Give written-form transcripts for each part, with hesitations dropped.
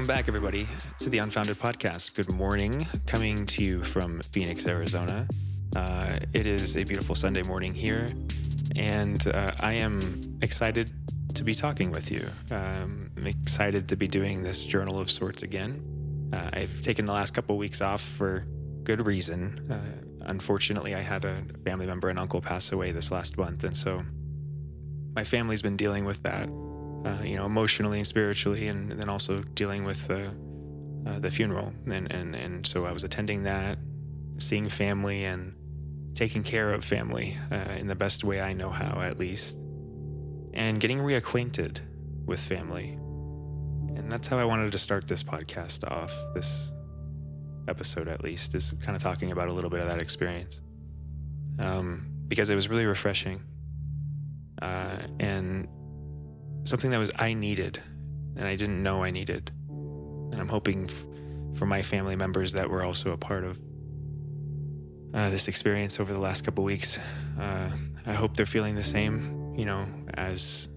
back, everybody, to the Unfounded Podcast. Good morning, coming to you from Phoenix, Arizona. It is a beautiful Sunday morning here, and I am excited to be talking with you. I'm excited to be doing this journal of sorts again. I've taken the last couple of weeks off for good reason. Unfortunately, I had a family member and uncle pass away this last month, and so my family's been dealing with that. Emotionally and spiritually, and then also dealing with the funeral. And so I was attending that, seeing family and taking care of family in the best way I know how, at least, and getting reacquainted with family. And that's how I wanted to start this podcast off, this episode at least, is kind of talking about a little bit of that experience. Because it was really refreshing. And something that I needed, and I didn't know I needed. And I'm hoping for my family members that were also a part of this experience over the last couple weeks. I hope they're feeling the same, as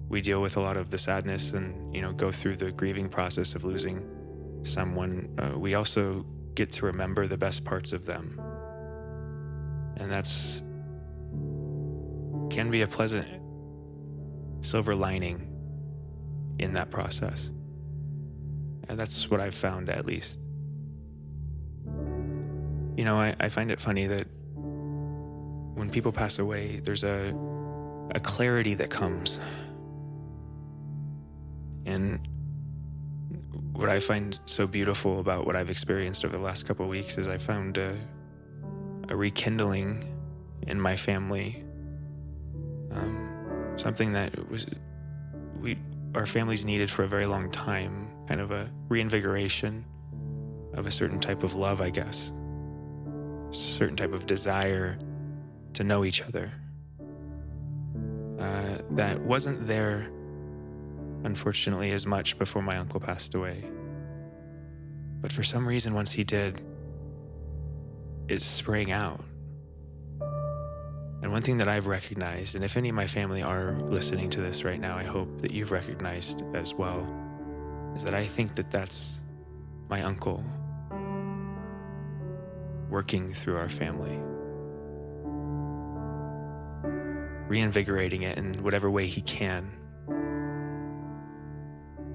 we deal with a lot of the sadness and, go through the grieving process of losing someone. We also get to remember the best parts of them. And that's can be a pleasant silver lining in that process. And that's what I've found, at least. I find it funny that when people pass away, there's a clarity that comes. And what I find so beautiful about what I've experienced over the last couple of weeks is I found a rekindling in my family. Something that our families needed for a very long time, kind of a reinvigoration of a certain type of love, I guess. A certain type of desire to know each other. That wasn't there, unfortunately, as much before my uncle passed away. But for some reason, once he did, it sprang out. And one thing that I've recognized, and if any of my family are listening to this right now, I hope that you've recognized as well, is that I think that that's my uncle working through our family, reinvigorating it in whatever way he can.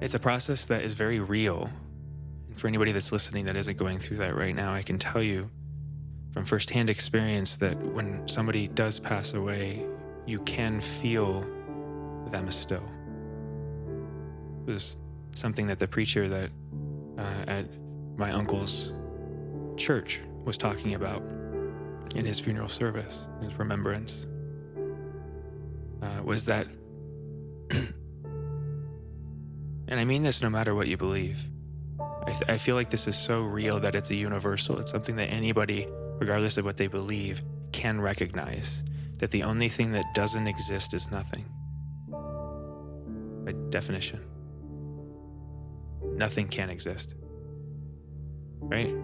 It's a process that is very real. And for anybody that's listening that isn't going through that right now, I can tell you from firsthand experience that when somebody does pass away, you can feel them still. It was something that the preacher that at my uncle's church was talking about in his funeral service, his remembrance, was that, and I mean this no matter what you believe, I feel like this is so real that it's a universal. It's something that anybody, regardless of what they believe, can recognize, that the only thing that doesn't exist is nothing. By definition. Nothing can exist. Right?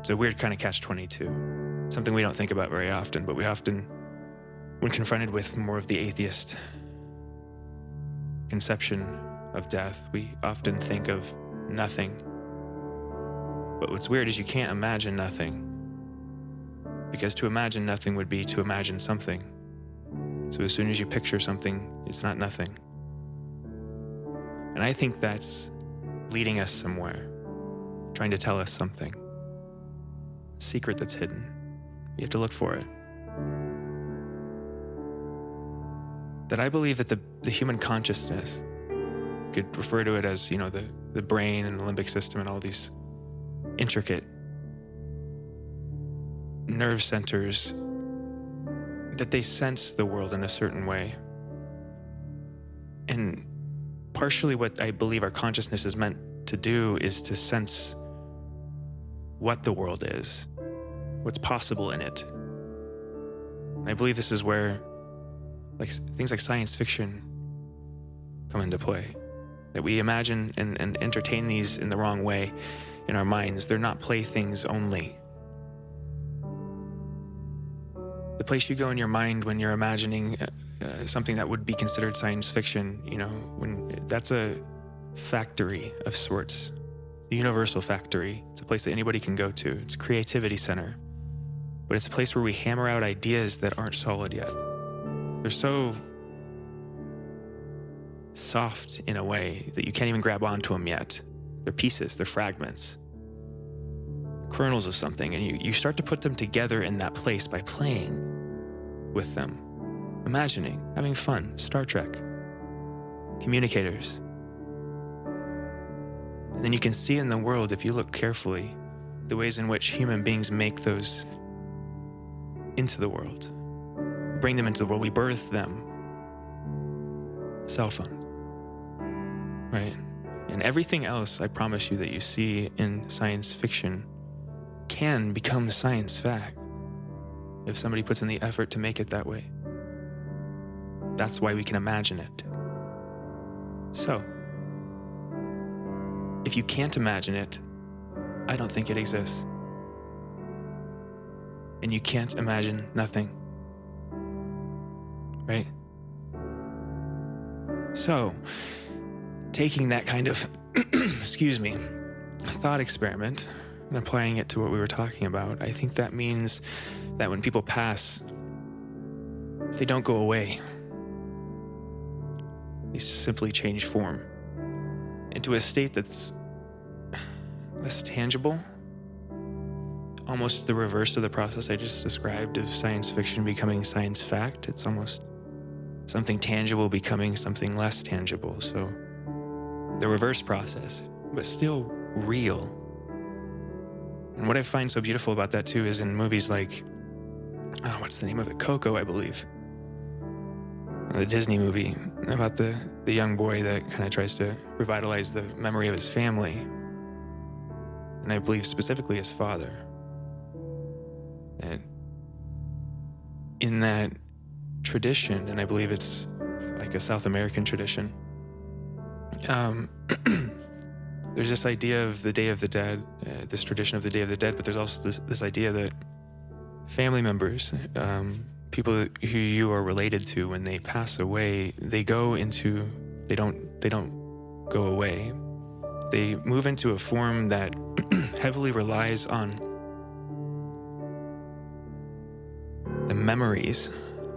It's a weird kind of catch-22. Something we don't think about very often, but we often, when confronted with more of the atheist conception of death, we often think of nothing. But what's weird is you can't imagine nothing, because to imagine nothing would be to imagine something. So as soon as you picture something, it's not nothing. And I think that's leading us somewhere, trying to tell us something. A secret that's hidden. You have to look for it. That I believe that the human consciousness, you could refer to it as, the brain and the limbic system and all these intricate nerve centers, that they sense the world in a certain way. And partially what I believe our consciousness is meant to do is to sense what the world is, what's possible in it. And I believe this is where things like science fiction come into play. That we imagine and entertain these in the wrong way in our minds. They're not playthings only. The place you go in your mind when you're imagining something that would be considered science fiction, when that's a factory of sorts, a universal factory. It's a place that anybody can go to. It's a creativity center. But it's a place where we hammer out ideas that aren't solid yet. They're so soft in a way that you can't even grab onto them yet. They're pieces, they're fragments, kernels of something, and you start to put them together in that place by playing with them, imagining, having fun. Star Trek, communicators. And then you can see in the world, if you look carefully, the ways in which human beings make those into the world, bring them into the world. We birth them. Cell phones, right? And everything else, I promise you, that you see in science fiction can become science fact if somebody puts in the effort to make it that way. That's why we can imagine it. So, if you can't imagine it, I don't think it exists. And you can't imagine nothing, right? So, taking that kind of, thought experiment and applying it to what we were talking about, I think that means that when people pass, they don't go away. They simply change form into a state that's less tangible, almost the reverse of the process I just described of science fiction becoming science fact. It's almost something tangible becoming something less tangible. So the reverse process, but still real. And what I find so beautiful about that too is in movies like, what's the name of it? Coco, I believe. The Disney movie about the young boy that kind of tries to revitalize the memory of his family. And I believe specifically his father. And in that tradition, and I believe it's like a South American tradition, there's this idea of the Day of the Dead, this tradition of the Day of the Dead, but there's also this idea that family members, people who you are related to, when they pass away, they don't go away. They move into a form that heavily relies on the memories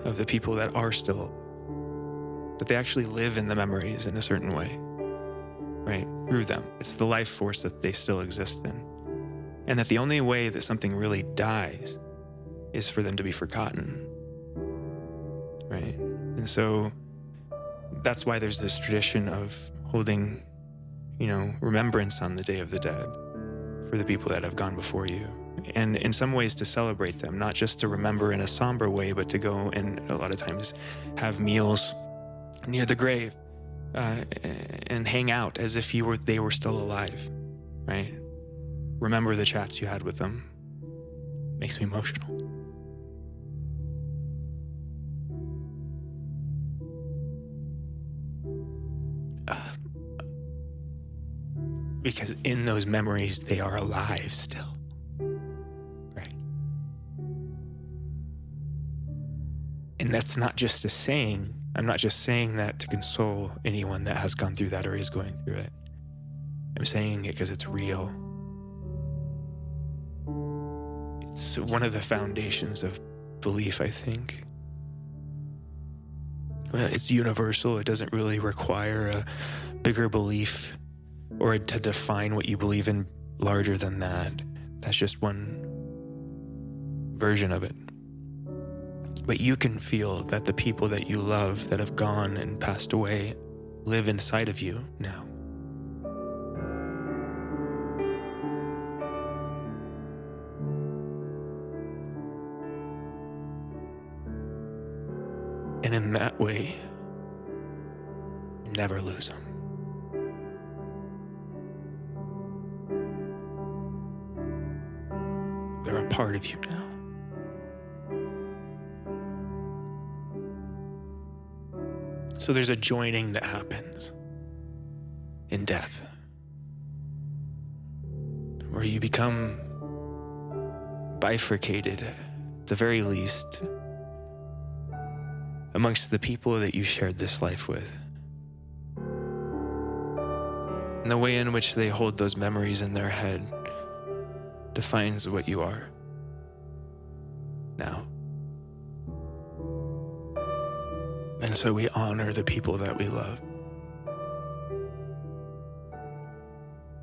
of the people that are still, that they actually live in the memories in a certain way, right? Through them. It's the life force that they still exist in. And that the only way that something really dies is for them to be forgotten, right? And so that's why there's this tradition of holding, remembrance on the Day of the Dead for the people that have gone before you. And in some ways to celebrate them, not just to remember in a somber way, but to go and a lot of times have meals near the grave and hang out as if they were still alive, right? Remember the chats you had with them. Makes me emotional. Because in those memories, they are alive still, right? And that's not just a saying. I'm not just saying that to console anyone that has gone through that or is going through it. I'm saying it because it's real. It's one of the foundations of belief, I think. Well, it's universal. It doesn't really require a bigger belief or to define what you believe in larger than that. That's just one version of it. But you can feel that the people that you love that have gone and passed away live inside of you now. And in that way, you never lose them. They're a part of you now. So there's a joining that happens in death, where you become bifurcated, at the very least, amongst the people that you shared this life with. And the way in which they hold those memories in their head defines what you are now. And so we honor the people that we love.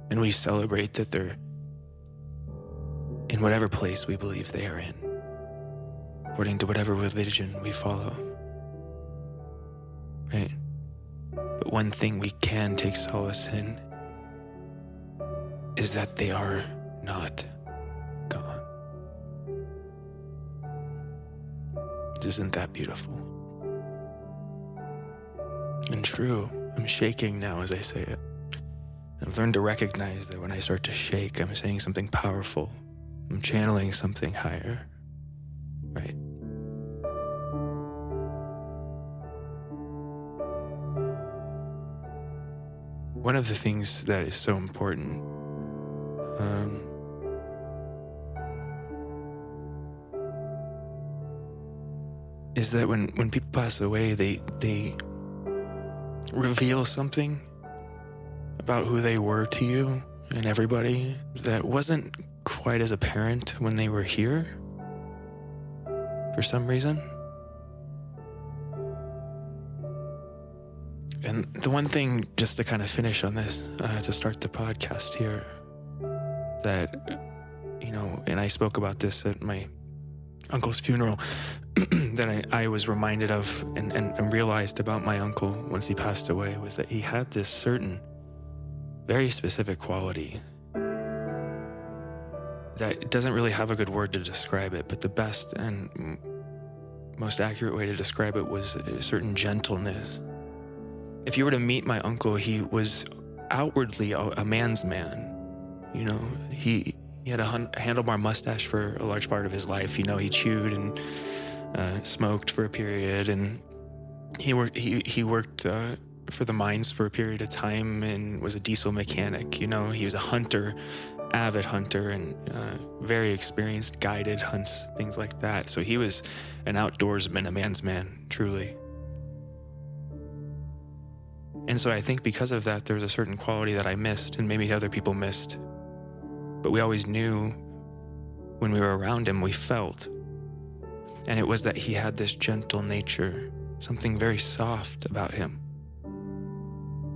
And we celebrate that they're in whatever place we believe they are in, according to whatever religion we follow. Right? But one thing we can take solace in is that they are not gone. Isn't that beautiful? And true. I'm shaking now as I say it. I've learned to recognize that when I start to shake, I'm saying something powerful. I'm channeling something higher. Right? One of the things that is so important is that when people pass away, they reveal something about who they were to you and everybody that wasn't quite as apparent when they were here for some reason. And the one thing, just to kind of finish on this, to start the podcast here, that, and I spoke about this at my uncle's funeral, that I was reminded of and realized about my uncle once he passed away, was that he had this certain very specific quality that doesn't really have a good word to describe it, but the best and most accurate way to describe it was a certain gentleness. If you were to meet my uncle, he was outwardly a man's man. He had a handlebar mustache for a large part of his life. He chewed and smoked for a period, and he worked for the mines for a period of time and was a diesel mechanic. He was a hunter, avid hunter, and very experienced, guided hunts, things like that. So he was an outdoorsman, a man's man, truly. And so I think because of that, there was a certain quality that I missed, and maybe other people missed. But we always knew when we were around him, we felt. And it was that he had this gentle nature, something very soft about him.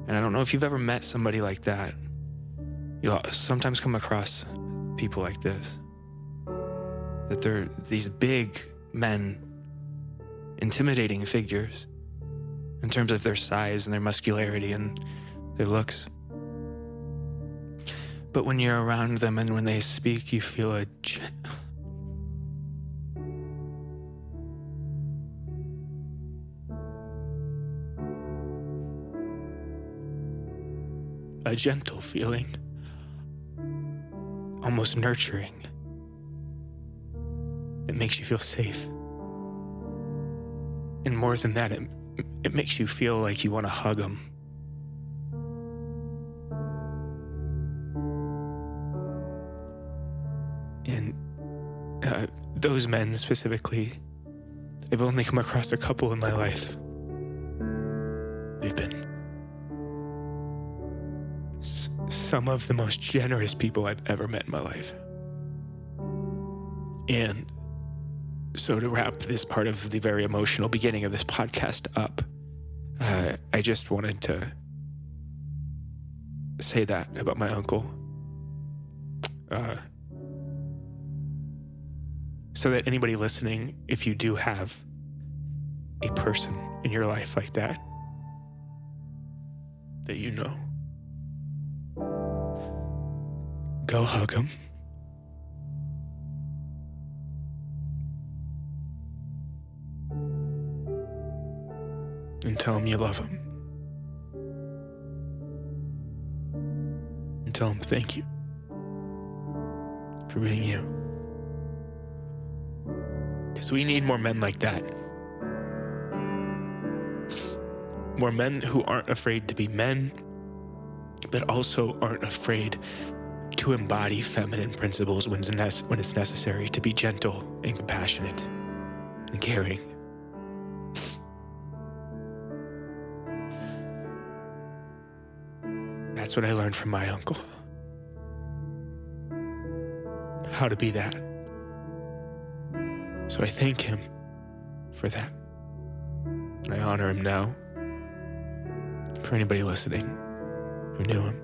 And I don't know if you've ever met somebody like that. You'll sometimes come across people like this, that they're these big men, intimidating figures in terms of their size and their muscularity and their looks. But when you're around them and when they speak, you feel a gentle feeling, almost nurturing. It makes you feel safe. And more than that, it makes you feel like you want to hug them. And those men specifically, I've only come across a couple in my life. They've been some of the most generous people I've ever met in my life. And so to wrap this part of the very emotional beginning of this podcast up, I just wanted to say that about my uncle. So that anybody listening, if you do have a person in your life like that you know, go hug him. And tell him you love him. And tell him thank you for being you. Because we need more men like that. More men who aren't afraid to be men, but also aren't afraid to embody feminine principles when it's necessary, to be gentle and compassionate and caring. That's That's what I learned from my uncle. How to be that. So I thank him for that. And I honor him now. For anybody listening who knew him.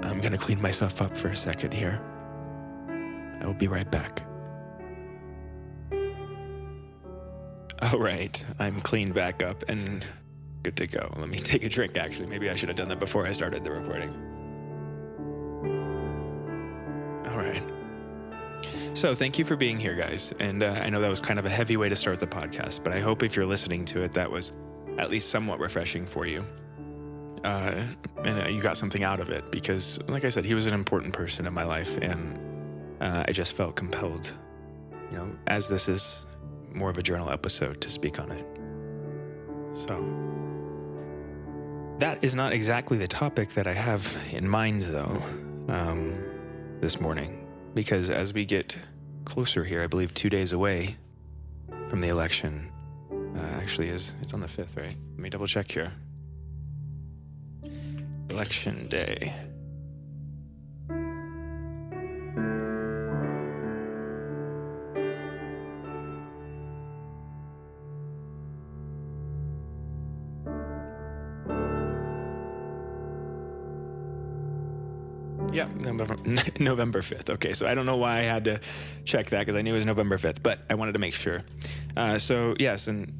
I'm going to clean myself up for a second here. I will be right back. All right, I'm cleaned back up and good to go. Let me take a drink, actually. Maybe I should have done that before I started the recording. All right. So thank you for being here, guys. And I know that was kind of a heavy way to start the podcast, but I hope if you're listening to it, that was at least somewhat refreshing for you. And you got something out of it because, like I said, he was an important person in my life, and I just felt compelled, as this is more of a journal episode, to speak on it. So that is not exactly the topic that I have in mind, though, this morning, because as we get closer here, I believe 2 days away from the election, it's on the 5th, right? Let me double check here. Election day. Yeah, November 5th. Okay, so I don't know why I had to check that because I knew it was November 5th, but I wanted to make sure. So yes, in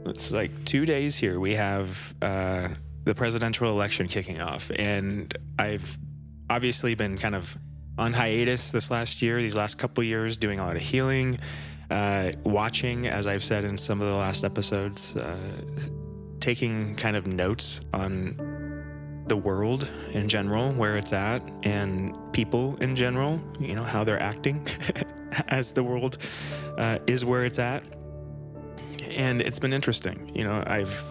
it's like 2 days here, we have the presidential election kicking off, and I've obviously been kind of on hiatus these last couple years, doing a lot of healing, watching, as I've said in some of the last episodes, taking kind of notes on the world in general, where it's at, and people in general, how they're acting as the world is where it's at. And it's been interesting. I've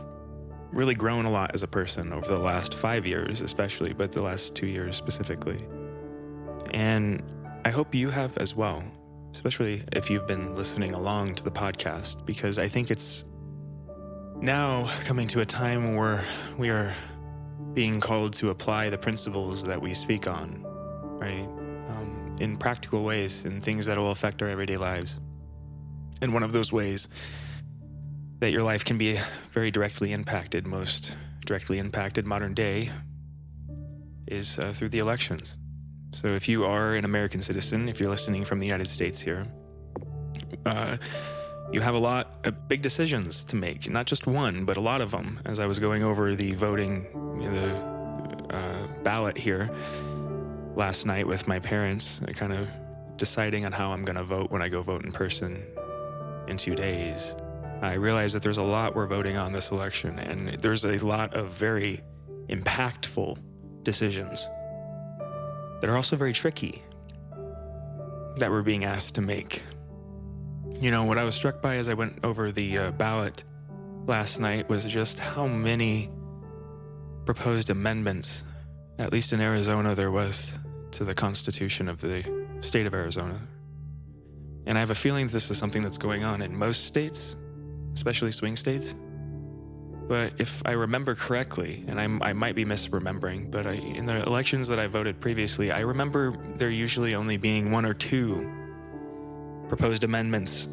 really grown a lot as a person over the last 5 years, especially, but the last 2 years specifically. And I hope you have as well, especially if you've been listening along to the podcast, because I think it's now coming to a time where we are being called to apply the principles that we speak on, right? In practical ways, in things that will affect our everyday lives. And one of those ways that your life can be very directly impacted, most directly impacted modern day, is through the elections. So if you are an American citizen, if you're listening from the United States here, you have a lot of big decisions to make, not just one, but a lot of them. As I was going over the voting, the ballot here last night with my parents, kind of deciding on how I'm going to vote when I go vote in person in 2 days, I realized that there's a lot we're voting on this election, and there's a lot of very impactful decisions that are also very tricky that we're being asked to make. What I was struck by as I went over the ballot last night was just how many proposed amendments, at least in Arizona, there was to the Constitution of the state of Arizona. And I have a feeling this is something that's going on in most states, especially swing states. But if I remember correctly, and I might be misremembering, but in the elections that I voted previously, I remember there usually only being 1 or 2 proposed amendments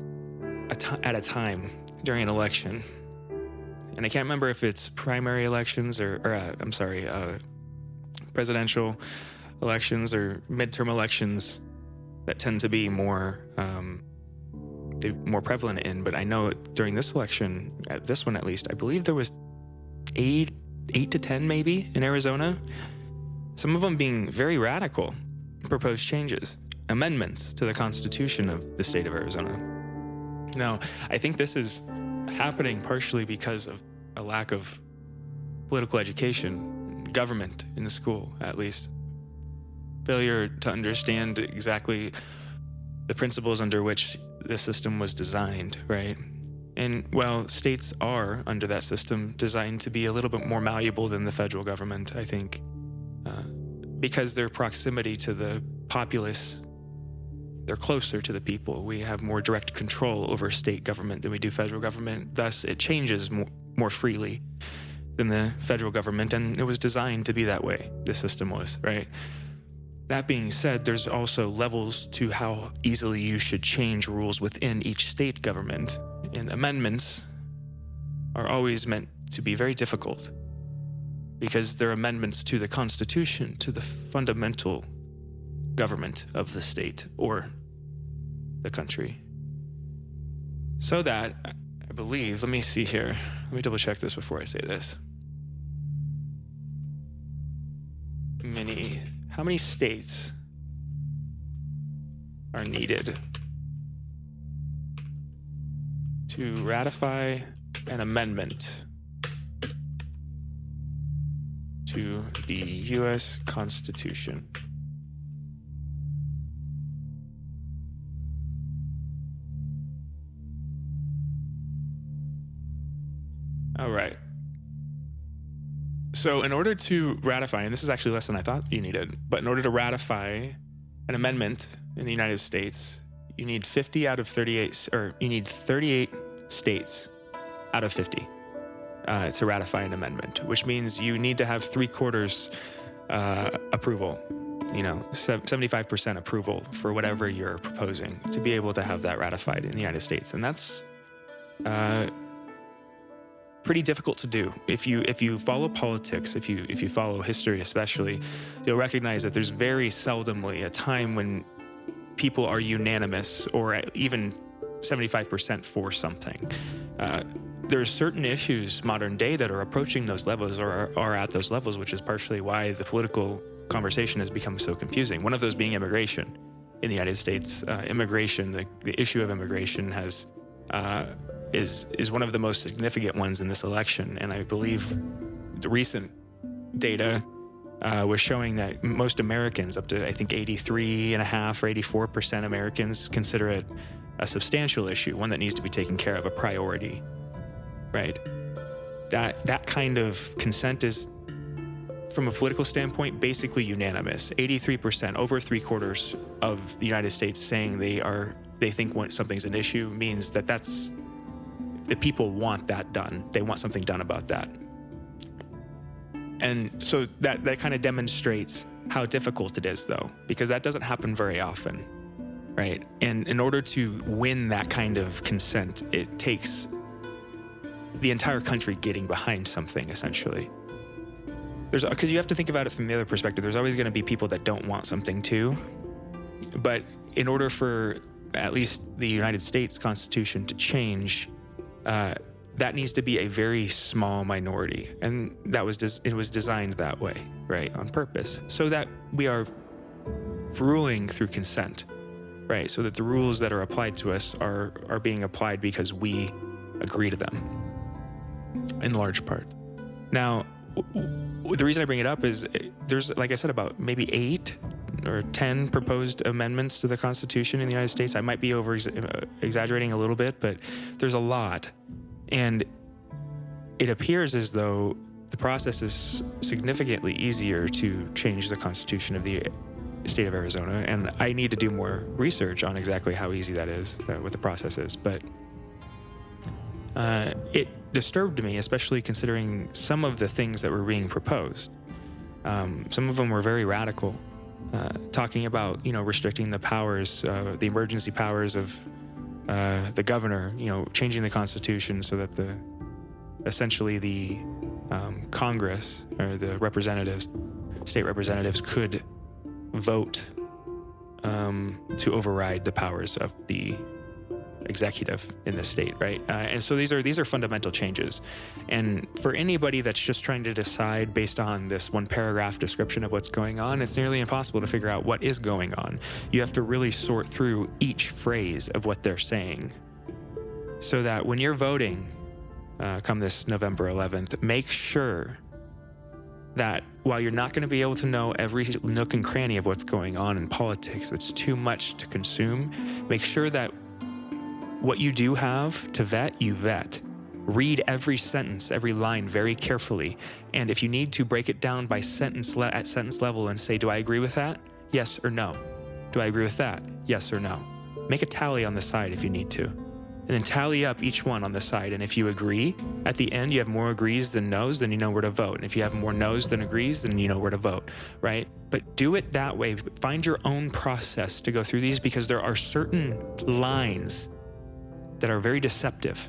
at a time during an election. And I can't remember if it's primary elections or presidential elections or midterm elections that tend to be more prevalent in. But I know during this election, at this one at least, I believe there was 8 to 10 maybe in Arizona. Some of them being very radical proposed changes, amendments to the Constitution of the state of Arizona. Now, I think this is happening partially because of a lack of political education, government in the school, at least. Failure to understand exactly the principles under which the system was designed, right? And while states are, under that system, designed to be a little bit more malleable than the federal government, I think, because their proximity to the populace They're closer to the people. We have more direct control over state government than we do federal government. Thus, it changes more freely than the federal government, and it was designed to be that way. The system was, right? That being said, there's also levels to how easily you should change rules within each state government, and amendments are always meant to be very difficult because they're amendments to the Constitution, to the fundamental government of the state or the country. So that, I believe, let me see here. Let me double check this before I say this. How many states are needed to ratify an amendment to the U.S. Constitution? All right. So in order to ratify, and this is actually less than I thought you needed, but in order to ratify an amendment in the United States, you need 50 out of 38, or you need 38 states out of 50 to ratify an amendment, which means you need to have 3/4 approval, 75% approval for whatever you're proposing to be able to have that ratified in the United States. And that's pretty difficult to do. If you follow politics, if you follow history especially, you'll recognize that there's very seldomly a time when people are unanimous or even 75% for something. There's certain issues modern day that are approaching those levels or are at those levels, which is partially why the political conversation has become so confusing. One of those being immigration in the United States. Immigration, the issue of immigration is one of the most significant ones in this election. And I believe the recent data was showing that most Americans, up to I think 83.5% or 84% Americans, consider it a substantial issue, one that needs to be taken care of, a priority, right? That kind of consent is, from a political standpoint, basically unanimous. 83%, over 3/4 of the United States saying they think when something's an issue means that's the people want that done. They want something done about that. And so that kind of demonstrates how difficult it is, though, because that doesn't happen very often, right? And in order to win that kind of consent, it takes the entire country getting behind something, essentially. Because you have to think about it from the other perspective. There's always going to be people that don't want something too. But in order for at least the United States Constitution to change, that needs to be a very small minority, and it was designed that way, right, on purpose, so that we are ruling through consent, right, so that the rules that are applied to us are being applied because we agree to them, in large part. Now, the reason I bring it up is there's, like I said, about maybe 8 or 10 proposed amendments to the Constitution in the United States. I might be exaggerating a little bit, but there's a lot. And it appears as though the process is significantly easier to change the Constitution of the state of Arizona. And I need to do more research on exactly how easy that is, what the process is. But it disturbed me, especially considering some of the things that were being proposed. Some of them were very radical. Talking about, restricting the powers, the emergency powers of the governor, changing the Constitution so that essentially the Congress or the representatives, state representatives, could vote to override the powers of the executive in the state, right? And so these are fundamental changes. And for anybody that's just trying to decide based on this one paragraph description of what's going on, it's nearly impossible to figure out what is going on. You have to really sort through each phrase of what they're saying, so that when you're voting come this November 11th, make sure that while you're not going to be able to know every nook and cranny of what's going on in politics, it's too much to consume, make sure that what you do have to vet, you vet. Read every sentence, every line very carefully. And if you need to, break it down by sentence level and say, do I agree with that? Yes or no. Do I agree with that? yes or no. Make a tally on the side if you need to. And then tally up each one on the side. And if you agree, at the end, you have more agrees than no's, then you know where to vote. And if you have more no's than agrees, then you know where to vote, right? But do it that way. Find your own process to go through these, because there are certain lines that are very deceptive.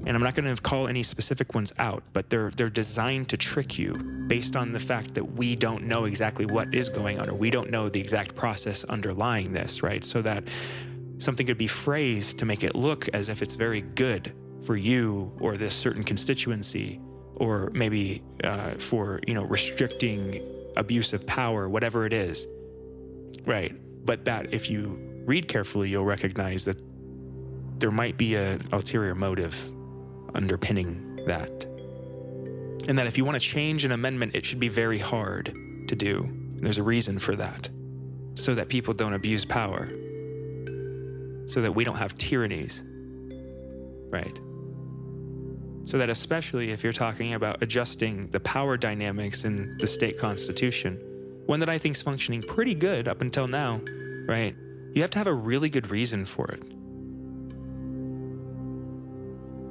And I'm not going to call any specific ones out, but they're designed to trick you based on the fact that we don't know exactly what is going on, or we don't know the exact process underlying this, right? So that something could be phrased to make it look as if it's very good for you or this certain constituency, or maybe for, restricting abuse of power, whatever it is, right? But that if you read carefully, you'll recognize that there might be an ulterior motive underpinning that. And that if you want to change an amendment, it should be very hard to do. And there's a reason for that. So that people don't abuse power. So that we don't have tyrannies. Right? So that especially if you're talking about adjusting the power dynamics in the state constitution, one that I think is functioning pretty good up until now, right? You have to have a really good reason for it.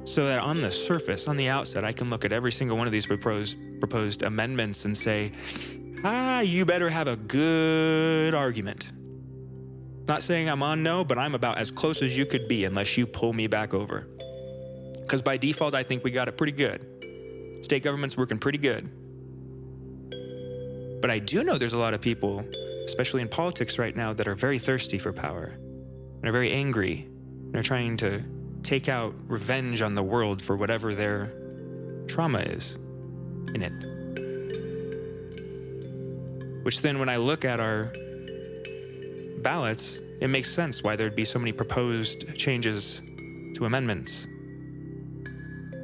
So that on the surface, on the outset, I can look at every single one of these proposed amendments and say, you better have a good argument. Not saying I'm on no, but I'm about as close as you could be unless you pull me back over. Because by default, I think we got it pretty good. State government's working pretty good. But I do know there's a lot of people, especially in politics right now, that are very thirsty for power and are very angry and are trying to take out revenge on the world for whatever their trauma is in it. Which then when I look at our ballots, it makes sense why there'd be so many proposed changes to amendments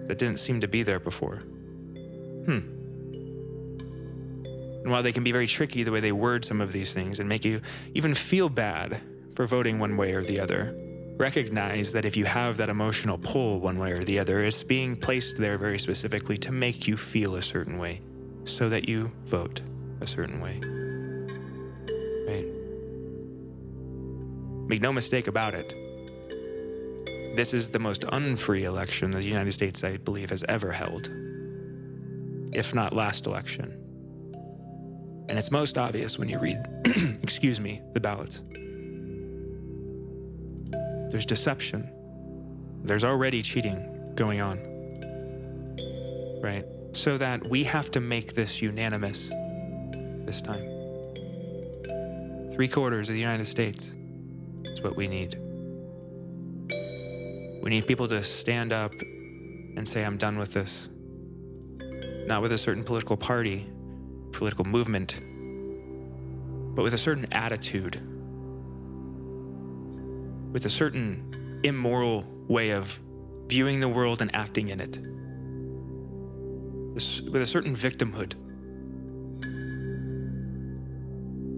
that didn't seem to be there before. And while they can be very tricky the way they word some of these things and make you even feel bad for voting one way or the other, recognize that if you have that emotional pull one way or the other, it's being placed there very specifically to make you feel a certain way so that you vote a certain way. Right? Make no mistake about it. This is the most unfree election that the United States, I believe, has ever held, if not last election. And it's most obvious when you read, the ballots. There's deception. There's already cheating going on, right? So that we have to make this unanimous this time. 3/4 of the United States is what we need. We need people to stand up and say, I'm done with this. Not with a certain political party, political movement, but with a certain attitude, with a certain immoral way of viewing the world and acting in it, with a certain victimhood.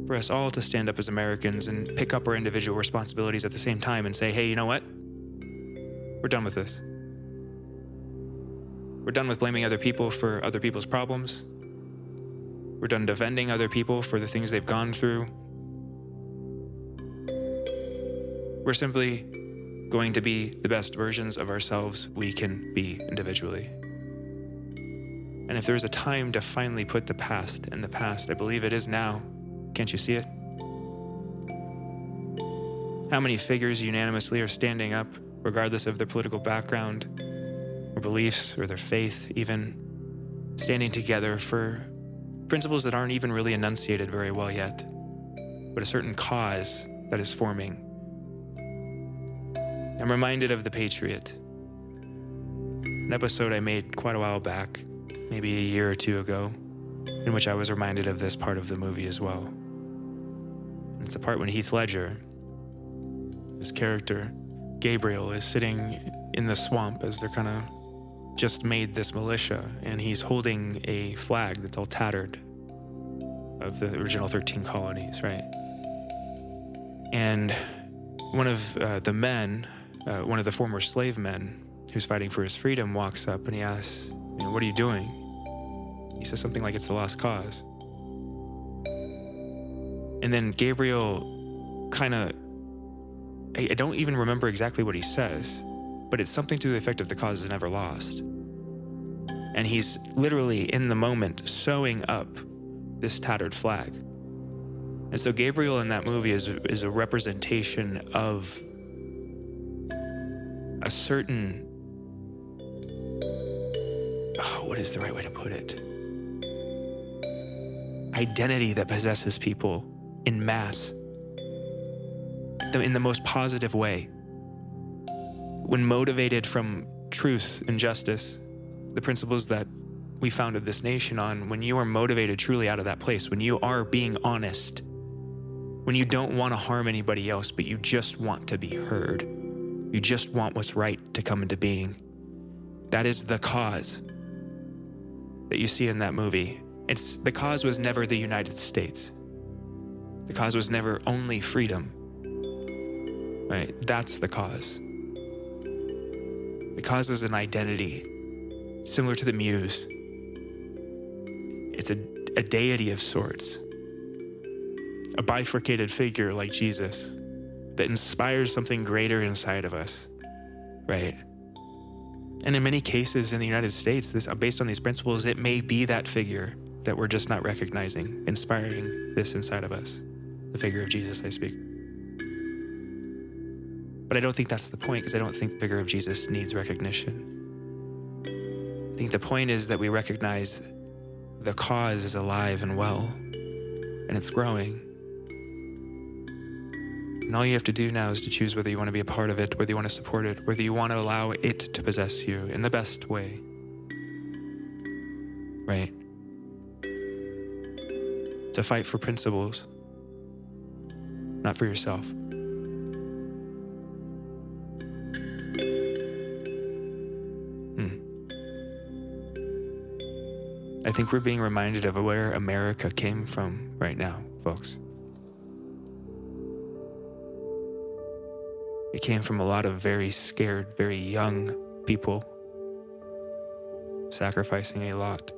For us all to stand up as Americans and pick up our individual responsibilities at the same time and say, hey, you know what? We're done with this. We're done with blaming other people for other people's problems. We're done defending other people for the things they've gone through. We're simply going to be the best versions of ourselves we can be individually. And if there's a time to finally put the past in the past, I believe it is now. Can't you see it? How many figures unanimously are standing up, regardless of their political background or beliefs or their faith even, standing together for principles that aren't even really enunciated very well yet, but a certain cause that is forming. I'm reminded of The Patriot, an episode I made quite a while back, maybe a year or two ago, in which I was reminded of this part of the movie as well. And it's the part when Heath Ledger, his character, Gabriel, is sitting in the swamp as they're kind of just made this militia, and he's holding a flag that's all tattered of the original 13 colonies, right? And one of the men, one of the former slave men who's fighting for his freedom, walks up and he asks, what are you doing? He says something like it's the lost cause. And then Gabriel kind of I don't even remember exactly what he says, but it's something to the effect of the cause is never lost. And he's literally in the moment sewing up this tattered flag. And so Gabriel in that movie is a representation of a certain, what is the right way to put it? Identity that possesses people in mass, in the most positive way. When motivated from truth and justice, the principles that we founded this nation on, when you are motivated truly out of that place, when you are being honest, when you don't want to harm anybody else, but you just want to be heard, you just want what's right to come into being, that is the cause that you see in that movie. The cause was never the United States. The cause was never only freedom, right? That's the cause. The cause is an identity, similar to the muse. It's a deity of sorts, a bifurcated figure like Jesus that inspires something greater inside of us, right? And in many cases in the United States, based on these principles, it may be that figure that we're just not recognizing, inspiring this inside of us, the figure of Jesus, I speak. But I don't think that's the point, because I don't think the figure of Jesus needs recognition. I think the point is that we recognize the cause is alive and well, and it's growing. And all you have to do now is to choose whether you want to be a part of it, whether you want to support it, whether you want to allow it to possess you in the best way. Right? It's a fight for principles, not for yourself. I think we're being reminded of where America came from right now, folks. It came from a lot of very scared, very young people sacrificing a lot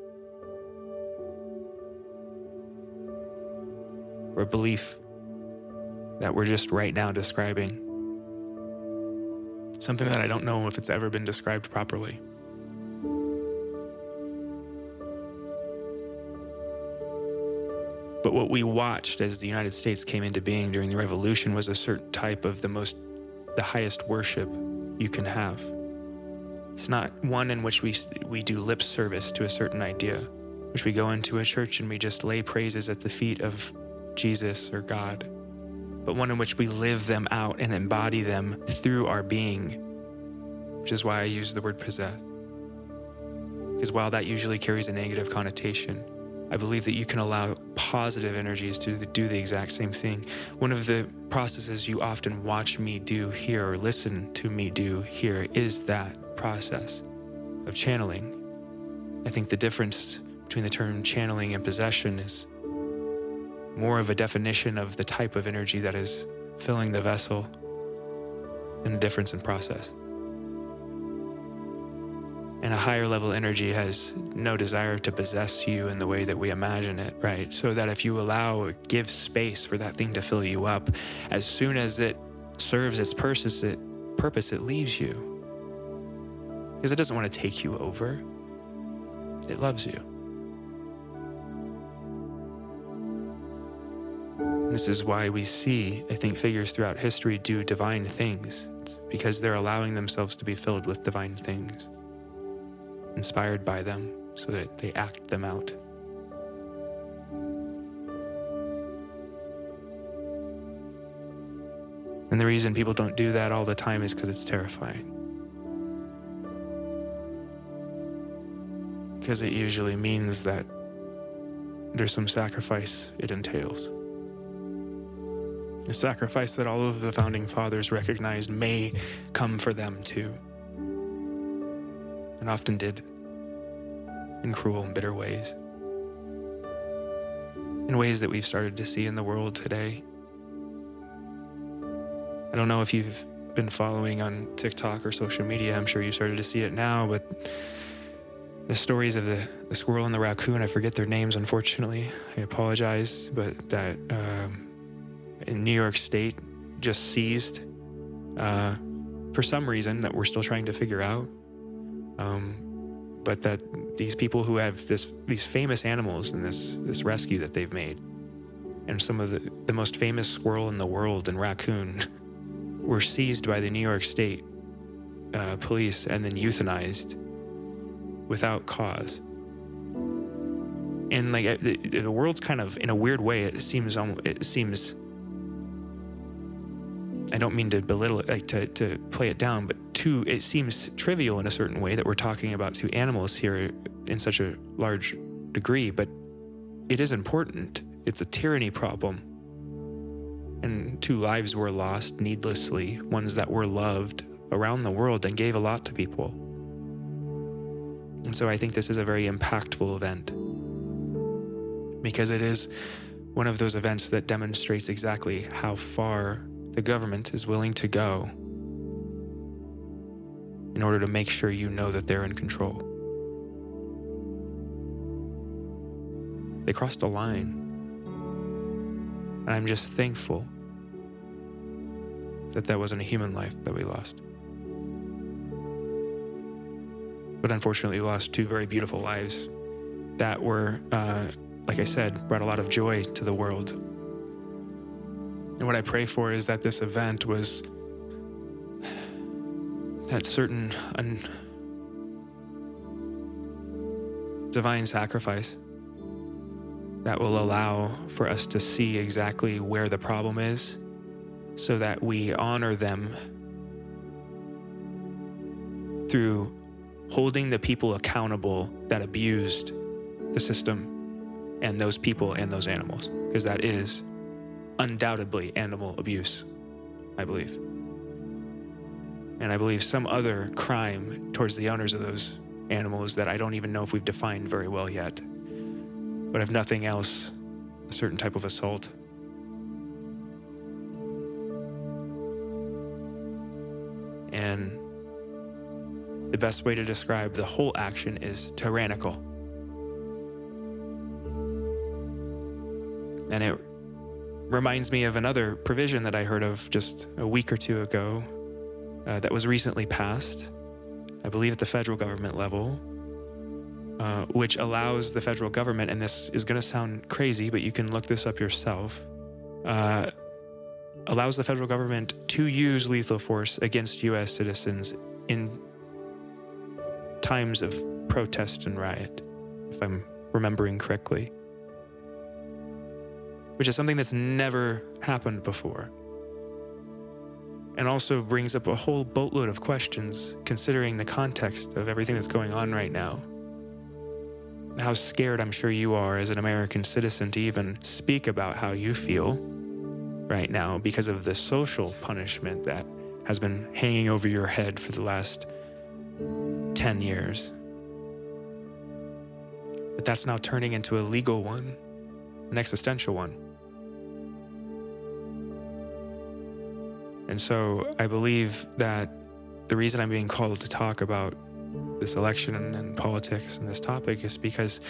for a belief that we're just right now describing. Something that I don't know if it's ever been described properly. But what we watched as the United States came into being during the Revolution was a certain type of the highest worship you can have. It's not one in which we do lip service to a certain idea, which we go into a church and we just lay praises at the feet of Jesus or God, but one in which we live them out and embody them through our being, which is why I use the word possess. Because while that usually carries a negative connotation, I believe that you can allow positive energies to do the exact same thing. One of the processes you often watch me do here or listen to me do here is that process of channeling. I think the difference between the term channeling and possession is more of a definition of the type of energy that is filling the vessel than a difference in process. And a higher level energy has no desire to possess you in the way that we imagine it, right? So that if you allow or give space for that thing to fill you up, as soon as it serves its purpose, it leaves you. Because it doesn't want to take you over. It loves you. This is why we see, I think, figures throughout history do divine things. It's because they're allowing themselves to be filled with divine things, inspired by them, so that they act them out. And the reason people don't do that all the time is because it's terrifying. Because it usually means that there's some sacrifice it entails. A sacrifice that all of the founding fathers recognized may come for them too, and often did, in cruel and bitter ways, in ways that we've started to see in the world today. I don't know if you've been following on TikTok or social media. I'm sure you started to see it now, but the stories of the squirrel and the raccoon, I forget their names, unfortunately. I apologize, but that in New York State just seized for some reason that we're still trying to figure out. But that these people who have these famous animals in this rescue that they've made, and some of the most famous squirrel in the world and raccoon were seized by the New York State police and then euthanized without cause. And like the world's kind of, in a weird way, it seems I don't mean to belittle it, like to play it down, but it seems trivial in a certain way that we're talking about two animals here in such a large degree, but it is important. It's a tyranny problem. And 2 lives were lost needlessly, ones that were loved around the world and gave a lot to people. And so I think this is a very impactful event, because it is one of those events that demonstrates exactly how far the government is willing to go in order to make sure you know that they're in control. They crossed a line. And I'm just thankful that wasn't a human life that we lost. But unfortunately, we lost 2 very beautiful lives that were, like I said, brought a lot of joy to the world. And what I pray for is that this event was that certain divine sacrifice that will allow for us to see exactly where the problem is, so that we honor them through holding the people accountable that abused the system and those people and those animals, because that is undoubtedly animal abuse, I believe. And I believe some other crime towards the owners of those animals that I don't even know if we've defined very well yet. But if nothing else, a certain type of assault. And the best way to describe the whole action is tyrannical. And it reminds me of another provision that I heard of just a week or 2 ago that was recently passed, I believe at the federal government level, which allows the federal government, and this is going to sound crazy, but you can look this up yourself, allows the federal government to use lethal force against U.S. citizens in times of protest and riot, if I'm remembering correctly, which is something that's never happened before. And also brings up a whole boatload of questions, considering the context of everything that's going on right now. How scared I'm sure you are as an American citizen to even speak about how you feel right now because of the social punishment that has been hanging over your head for the last 10 years. But that's now turning into a legal one, an existential one. And so I believe that the reason I'm being called to talk about this election and politics and this topic is because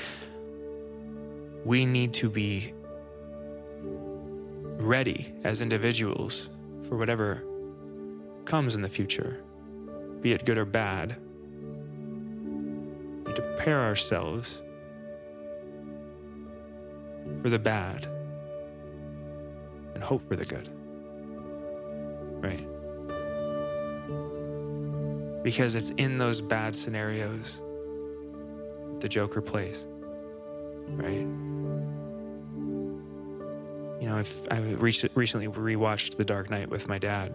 we need to be ready as individuals for whatever comes in the future, be it good or bad. We need to prepare ourselves for the bad and hope for the good. Right? Because it's in those bad scenarios that the Joker plays, right? You know, if I recently rewatched The Dark Knight with my dad,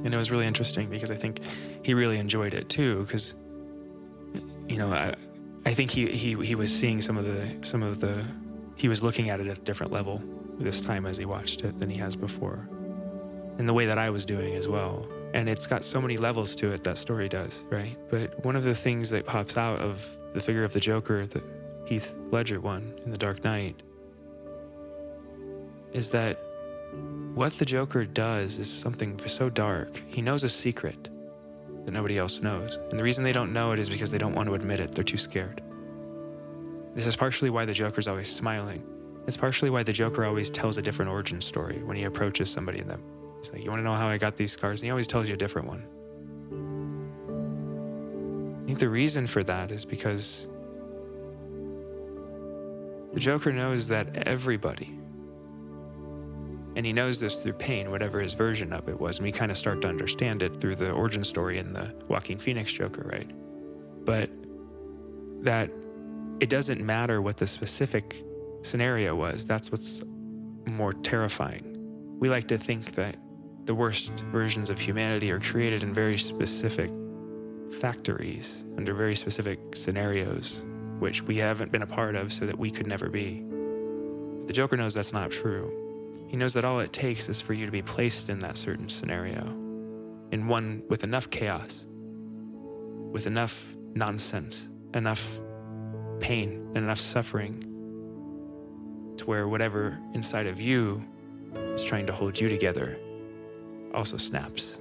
and it was really interesting because I think he really enjoyed it too. Because, you know, I think he was seeing some of the he was looking at it at a different level this time as he watched it than he has before, in the way that I was doing as well. And it's got so many levels to it, that story does, right? But one of the things that pops out of the figure of the Joker, the Heath Ledger one in The Dark Knight, is that what the Joker does is something so dark. He knows a secret that nobody else knows. And the reason they don't know it is because they don't want to admit it. They're too scared. This is partially why the Joker's always smiling. It's partially why the Joker always tells a different origin story when he approaches somebody in them. He's like, you want to know how I got these scars? And he always tells you a different one. I think the reason for that is because the Joker knows that everybody, and he knows this through pain, whatever his version of it was, and we kind of start to understand it through the origin story in the Joaquin Phoenix Joker, right? But that it doesn't matter what the specific scenario was. That's what's more terrifying. We like to think that the worst versions of humanity are created in very specific factories, under very specific scenarios, which we haven't been a part of so that we could never be. But the Joker knows that's not true. He knows that all it takes is for you to be placed in that certain scenario, in one with enough chaos, with enough nonsense, enough pain, and enough suffering, to where whatever inside of you is trying to hold you together also snaps.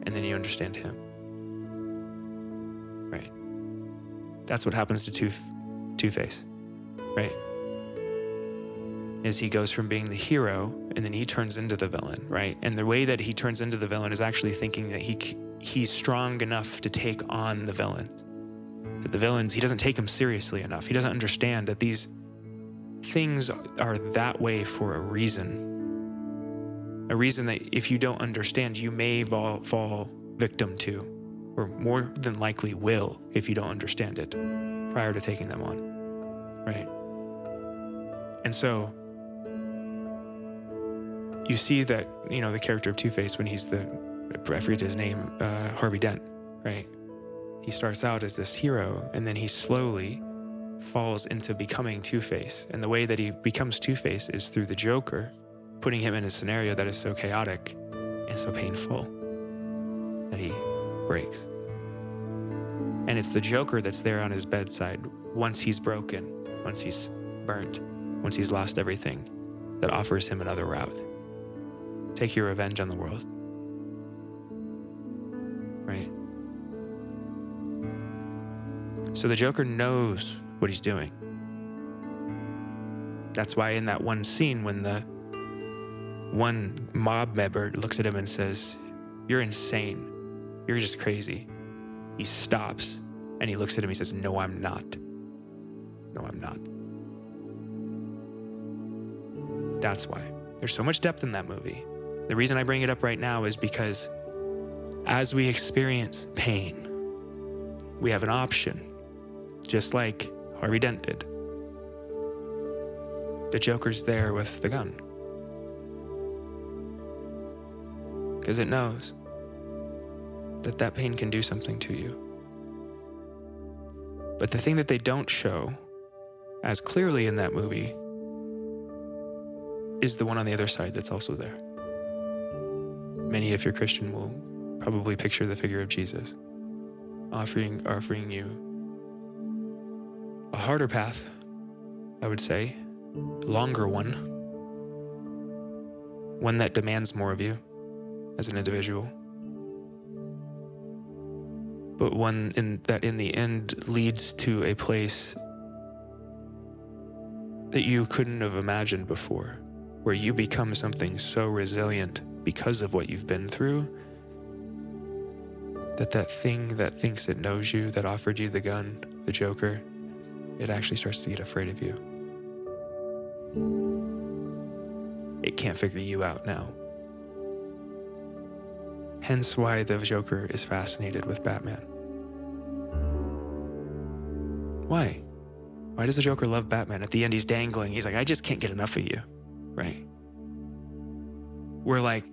And then you understand him. Right? That's what happens to Two-Face. Right? Is he goes from being the hero and then he turns into the villain, right? And the way that he turns into the villain is actually thinking that he's strong enough to take on the villains. That the villains, he doesn't take them seriously enough. He doesn't understand that these things are that way for a reason. A reason that if you don't understand, you may fall victim to, or more than likely will if you don't understand it prior to taking them on, right? And so you see that, the character of Two-Face when he's I forget his name, Harvey Dent, right? He starts out as this hero, and then he slowly falls into becoming Two-Face. And the way that he becomes Two-Face is through the Joker, putting him in a scenario that is so chaotic and so painful that he breaks. And it's the Joker that's there on his bedside once he's broken, once he's burnt, once he's lost everything, that offers him another route. Take your revenge on the world. Right? So the Joker knows what he's doing. That's why in that one scene when the one mob member looks at him and says, "You're insane. You're just crazy," he stops and he looks at him. He says, "No, I'm not. No, I'm not." That's why. There's so much depth in that movie. The reason I bring it up right now is because as we experience pain, we have an option, just like Harvey Dent did. The Joker's there with the gun. Because it knows that pain can do something to you. But the thing that they don't show as clearly in that movie is the one on the other side that's also there. Many, if you're Christian, will probably picture the figure of Jesus offering you a harder path, I would say, a longer one that demands more of you as an individual, but one that in the end leads to a place that you couldn't have imagined before, where you become something so resilient because of what you've been through, that thing that thinks it knows you, that offered you the gun, the Joker, it actually starts to get afraid of you. It can't figure you out now. Hence why the Joker is fascinated with Batman. Why? Why does the Joker love Batman? At the end, he's dangling. He's like, I just can't get enough of you, right? We're like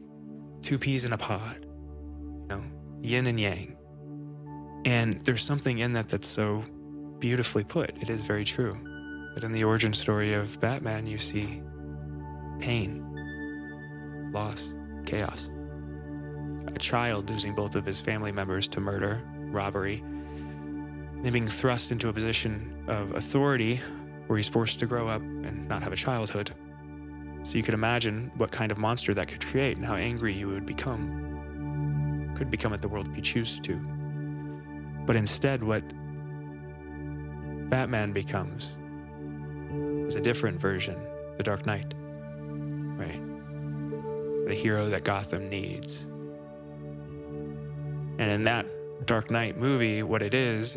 two peas in a pod, yin and yang. And there's something in that that's so beautifully put. It is very true. But in the origin story of Batman, you see pain, loss, chaos. A child losing both of his family members to murder, robbery, then being thrust into a position of authority where he's forced to grow up and not have a childhood. So you could imagine what kind of monster that could create and how angry you would become. Could become at the world if you choose to. But instead, what Batman becomes is a different version, the Dark Knight. right? The hero that Gotham needs. And in that Dark Knight movie, what it is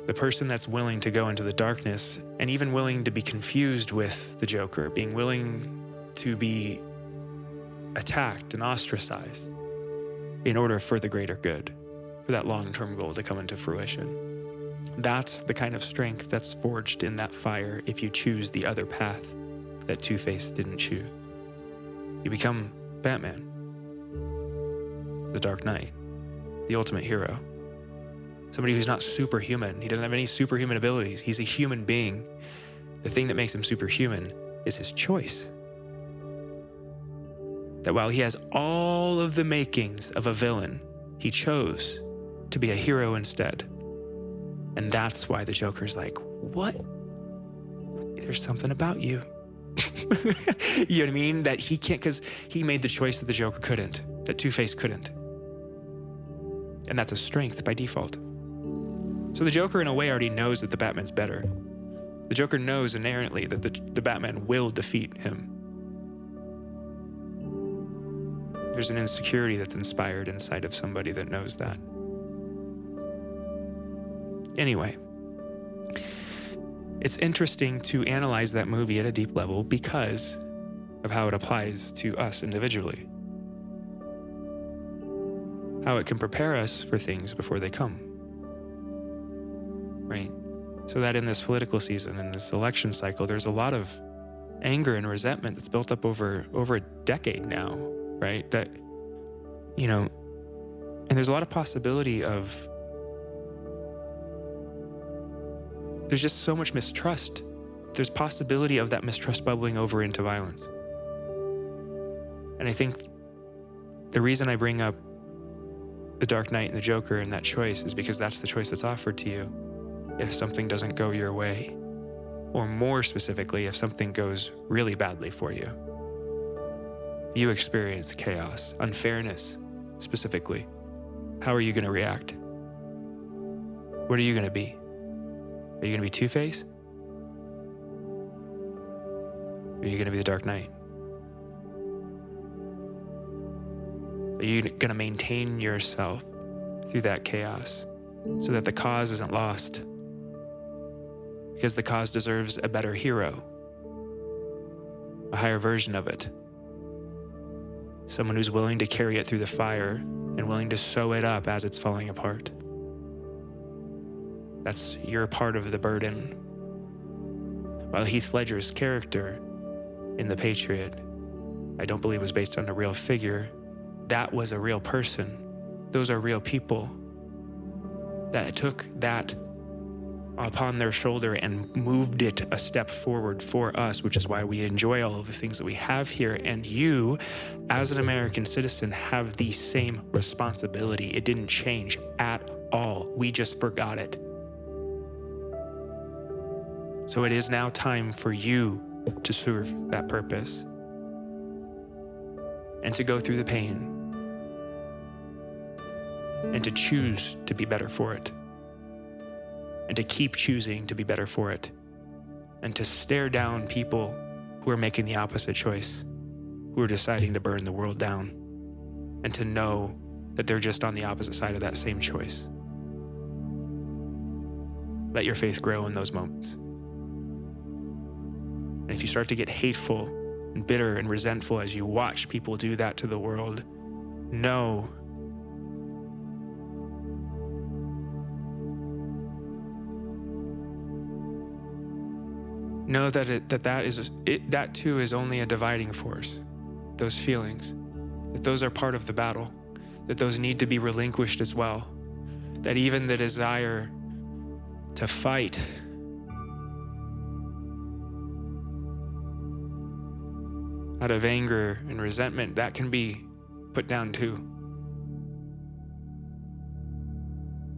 the person that's willing to go into the darkness and even willing to be confused with the Joker, being willing to be attacked and ostracized in order for the greater good, for that long-term goal to come into fruition. That's the kind of strength that's forged in that fire if you choose the other path that Two-Face didn't choose. You become Batman, the Dark Knight, the ultimate hero. Somebody who's not superhuman. He doesn't have any superhuman abilities. He's a human being. The thing that makes him superhuman is his choice. That while he has all of the makings of a villain, he chose to be a hero instead. And that's why the Joker's like, what? There's something about you. You know what I mean? That he can't, because he made the choice that the Joker couldn't, that Two-Face couldn't. And that's a strength by default. So the Joker, in a way, already knows that the Batman's better. The Joker knows inherently that the Batman will defeat him. There's an insecurity that's inspired inside of somebody that knows that. Anyway, it's interesting to analyze that movie at a deep level because of how it applies to us individually. How it can prepare us for things before they come. Right? So that in this political season, in this election cycle, there's a lot of anger and resentment that's built up over a decade now, right? That, and there's a lot of possibility of, there's just so much mistrust. There's possibility of that mistrust bubbling over into violence. And I think the reason I bring up the Dark Knight and the Joker and that choice is because that's the choice that's offered to you if something doesn't go your way, or more specifically, if something goes really badly for you. You experience chaos, unfairness specifically. How are you going to react? What are you going to be? Are you going to be Two-Face? Or are you going to be the Dark Knight? Are you going to maintain yourself through that chaos so that the cause isn't lost? Because the cause deserves a better hero, a higher version of it. Someone who's willing to carry it through the fire and willing to sew it up as it's falling apart. That's your part of the burden. While Heath Ledger's character in The Patriot, I don't believe was based on a real figure, that was a real person. Those are real people that took that upon their shoulder and moved it a step forward for us, which is why we enjoy all of the things that we have here. And you, as an American citizen, have the same responsibility. It didn't change at all. We just forgot it. So it is now time for you to serve that purpose and to go through the pain and to choose to be better for it. And to keep choosing to be better for it. And to stare down people who are making the opposite choice, who are deciding to burn the world down. And to know that they're just on the opposite side of that same choice. Let your faith grow in those moments. And if you start to get hateful and bitter and resentful as you watch people do that to the world, know that too is only a dividing force. Those feelings, that those are part of the battle, that those need to be relinquished as well. That even the desire to fight out of anger and resentment, that can be put down too.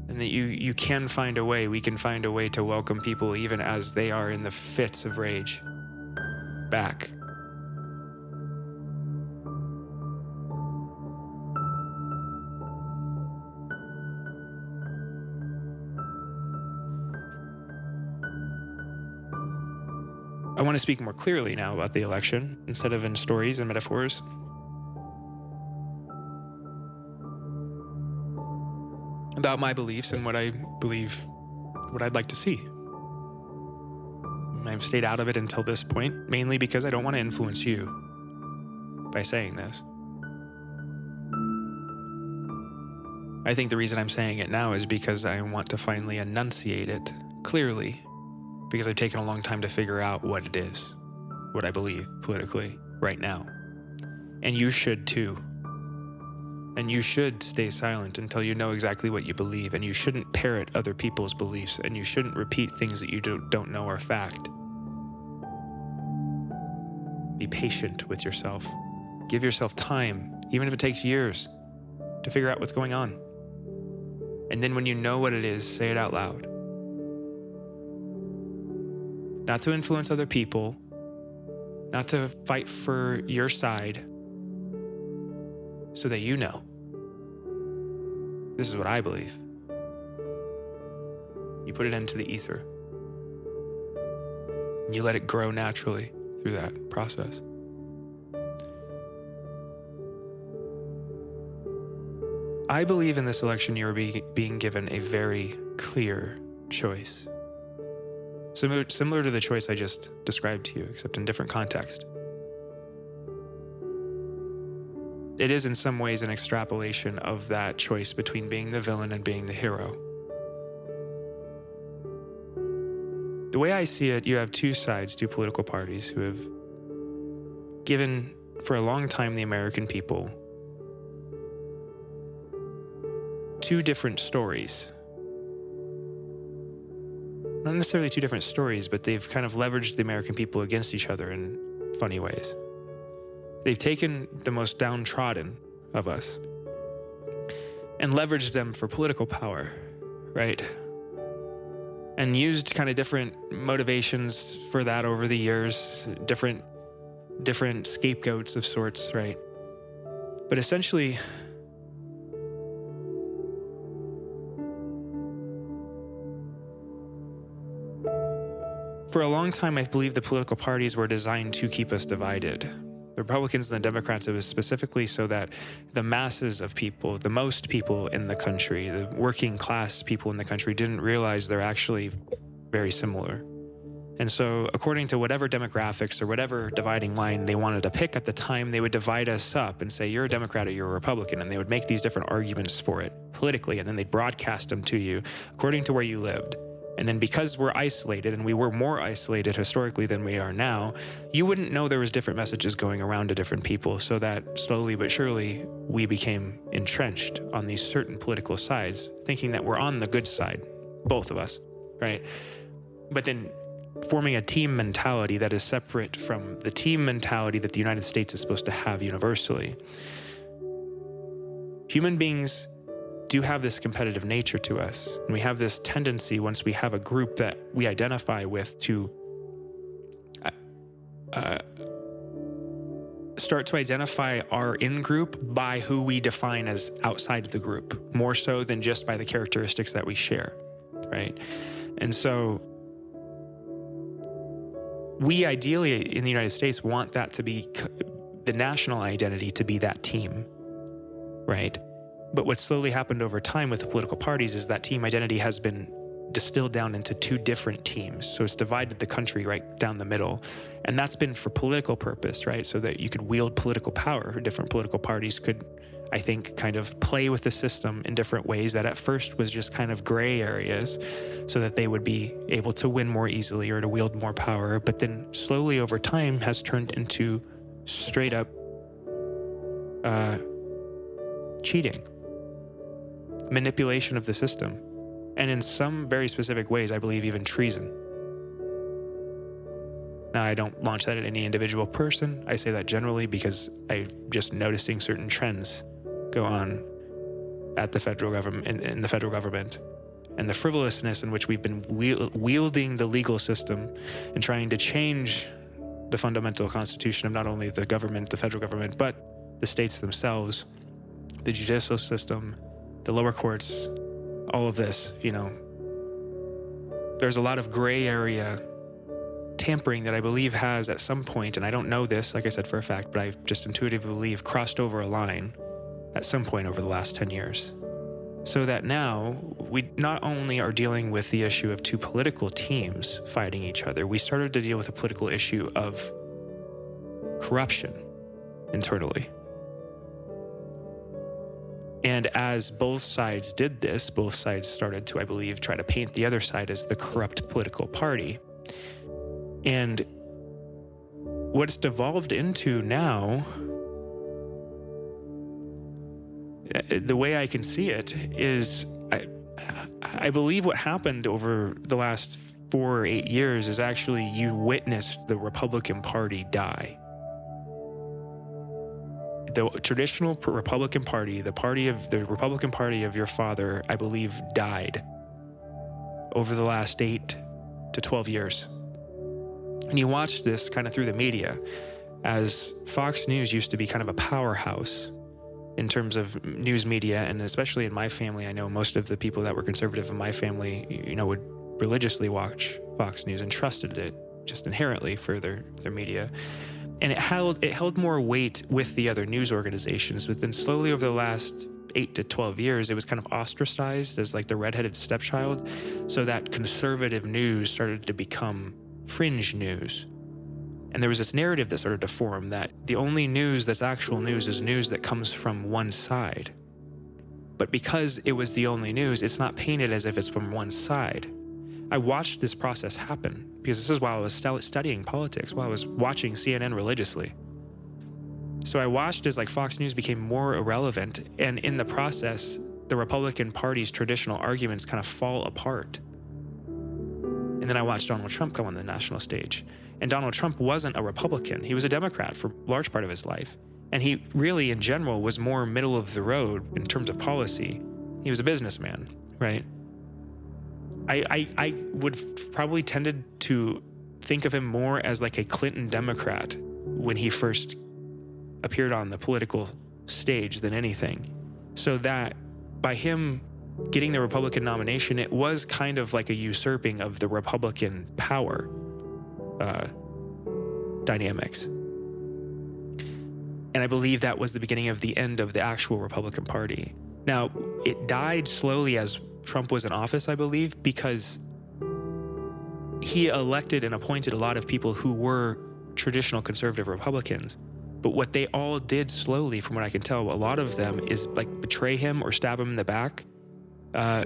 And that you can find a way, we can find a way to welcome people even as they are in the fits of rage back. I want to speak more clearly now about the election instead of in stories and metaphors. About my beliefs and what I believe, what I'd like to see. I've stayed out of it until this point, mainly because I don't want to influence you by saying this. I think the reason I'm saying it now is because I want to finally enunciate it clearly, because I've taken a long time to figure out what it is, what I believe politically right now. And you should too. And you should stay silent until you know exactly what you believe, and you shouldn't parrot other people's beliefs, and you shouldn't repeat things that you don't know are fact. Be patient with yourself. Give yourself time, even if it takes years, to figure out what's going on. And then when you know what it is, say it out loud. Not to influence other people, not to fight for your side, so that you know. This is what I believe. You put it into the ether. And you let it grow naturally through that process. I believe in this election you are being given a very clear choice. Similar to the choice I just described to you, except in different context. It is in some ways an extrapolation of that choice between being the villain and being the hero. The way I see it, you have two sides, two political parties who have given for a long time the American people two different stories. Not necessarily two different stories, but they've kind of leveraged the American people against each other in funny ways. They've taken the most downtrodden of us and leveraged them for political power, right? And used kind of different motivations for that over the years, different scapegoats of sorts, right? But essentially, for a long time, I believe the political parties were designed to keep us divided. The Republicans and the Democrats, it was specifically so that the masses of people, the most people in the country, the working class people in the country didn't realize they're actually very similar. And so according to whatever demographics or whatever dividing line they wanted to pick at the time, they would divide us up and say, you're a Democrat or you're a Republican. And they would make these different arguments for it politically, and then they'd broadcast them to you according to where you lived. And then because we're isolated, and we were more isolated historically than we are now, you wouldn't know there was different messages going around to different people, so that slowly but surely we became entrenched on these certain political sides, thinking that we're on the good side, both of us, right? But then forming a team mentality that is separate from the team mentality that the United States is supposed to have universally. Human beings do have this competitive nature to us. And we have this tendency, once we have a group that we identify with, to start to identify our in-group by who we define as outside of the group, more so than just by the characteristics that we share, right? And so we ideally in the United States want that to be the national identity, to be that team, right? But what's slowly happened over time with the political parties is that team identity has been distilled down into two different teams. So it's divided the country right down the middle. And that's been for political purpose, right? So that you could wield political power. Different political parties could, I think, kind of play with the system in different ways that at first was just kind of gray areas so that they would be able to win more easily or to wield more power. But then slowly over time has turned into straight up cheating. Manipulation of the system, and in some very specific ways, I believe even treason. Now, I don't launch that at any individual person. I say that generally because I'm just noticing certain trends go on at the federal government, in the federal government, and the frivolousness in which we've been wielding the legal system and trying to change the fundamental constitution of not only the government, the federal government, but the states themselves, the judicial system, the lower courts, all of this, there's a lot of gray area tampering that I believe has at some point, and I don't know this, like I said, for a fact, but I just intuitively believe crossed over a line at some point over the last 10 years. So that now we not only are dealing with the issue of two political teams fighting each other, we started to deal with a political issue of corruption internally. And as both sides did this, both sides started to, I believe, try to paint the other side as the corrupt political party. And what it's devolved into now, the way I can see it, is I believe what happened over the last 4 or 8 years is actually you witnessed the Republican Party die. The traditional Republican Party, the Republican Party of your father, I believe, died over the last 8 to 12 years. And you watched this kind of through the media, as Fox News used to be kind of a powerhouse in terms of news media, and especially in my family. I know most of the people that were conservative in my family, would religiously watch Fox News and trusted it just inherently for their media. And it held more weight with the other news organizations, but then slowly over the last 8 to 12 years, it was kind of ostracized as like the redheaded stepchild, so that conservative news started to become fringe news. And there was this narrative that started to form that the only news that's actual news is news that comes from one side. But because it was the only news, it's not painted as if it's from one side. I watched this process happen because this is while I was studying politics, while I was watching CNN religiously. So I watched as like Fox News became more irrelevant, and in the process, the Republican Party's traditional arguments kind of fall apart. And then I watched Donald Trump come on the national stage. And Donald Trump wasn't a Republican. He was a Democrat for a large part of his life. And he really, in general, was more middle of the road in terms of policy. He was a businessman, right? I would probably tended to think of him more as like a Clinton Democrat when he first appeared on the political stage than anything. So that by him getting the Republican nomination, it was kind of like a usurping of the Republican power dynamics. And I believe that was the beginning of the end of the actual Republican Party. Now, it died slowly as Trump was in office, I believe, because he elected and appointed a lot of people who were traditional conservative Republicans. But what they all did slowly, from what I can tell, a lot of them is like betray him or stab him in the back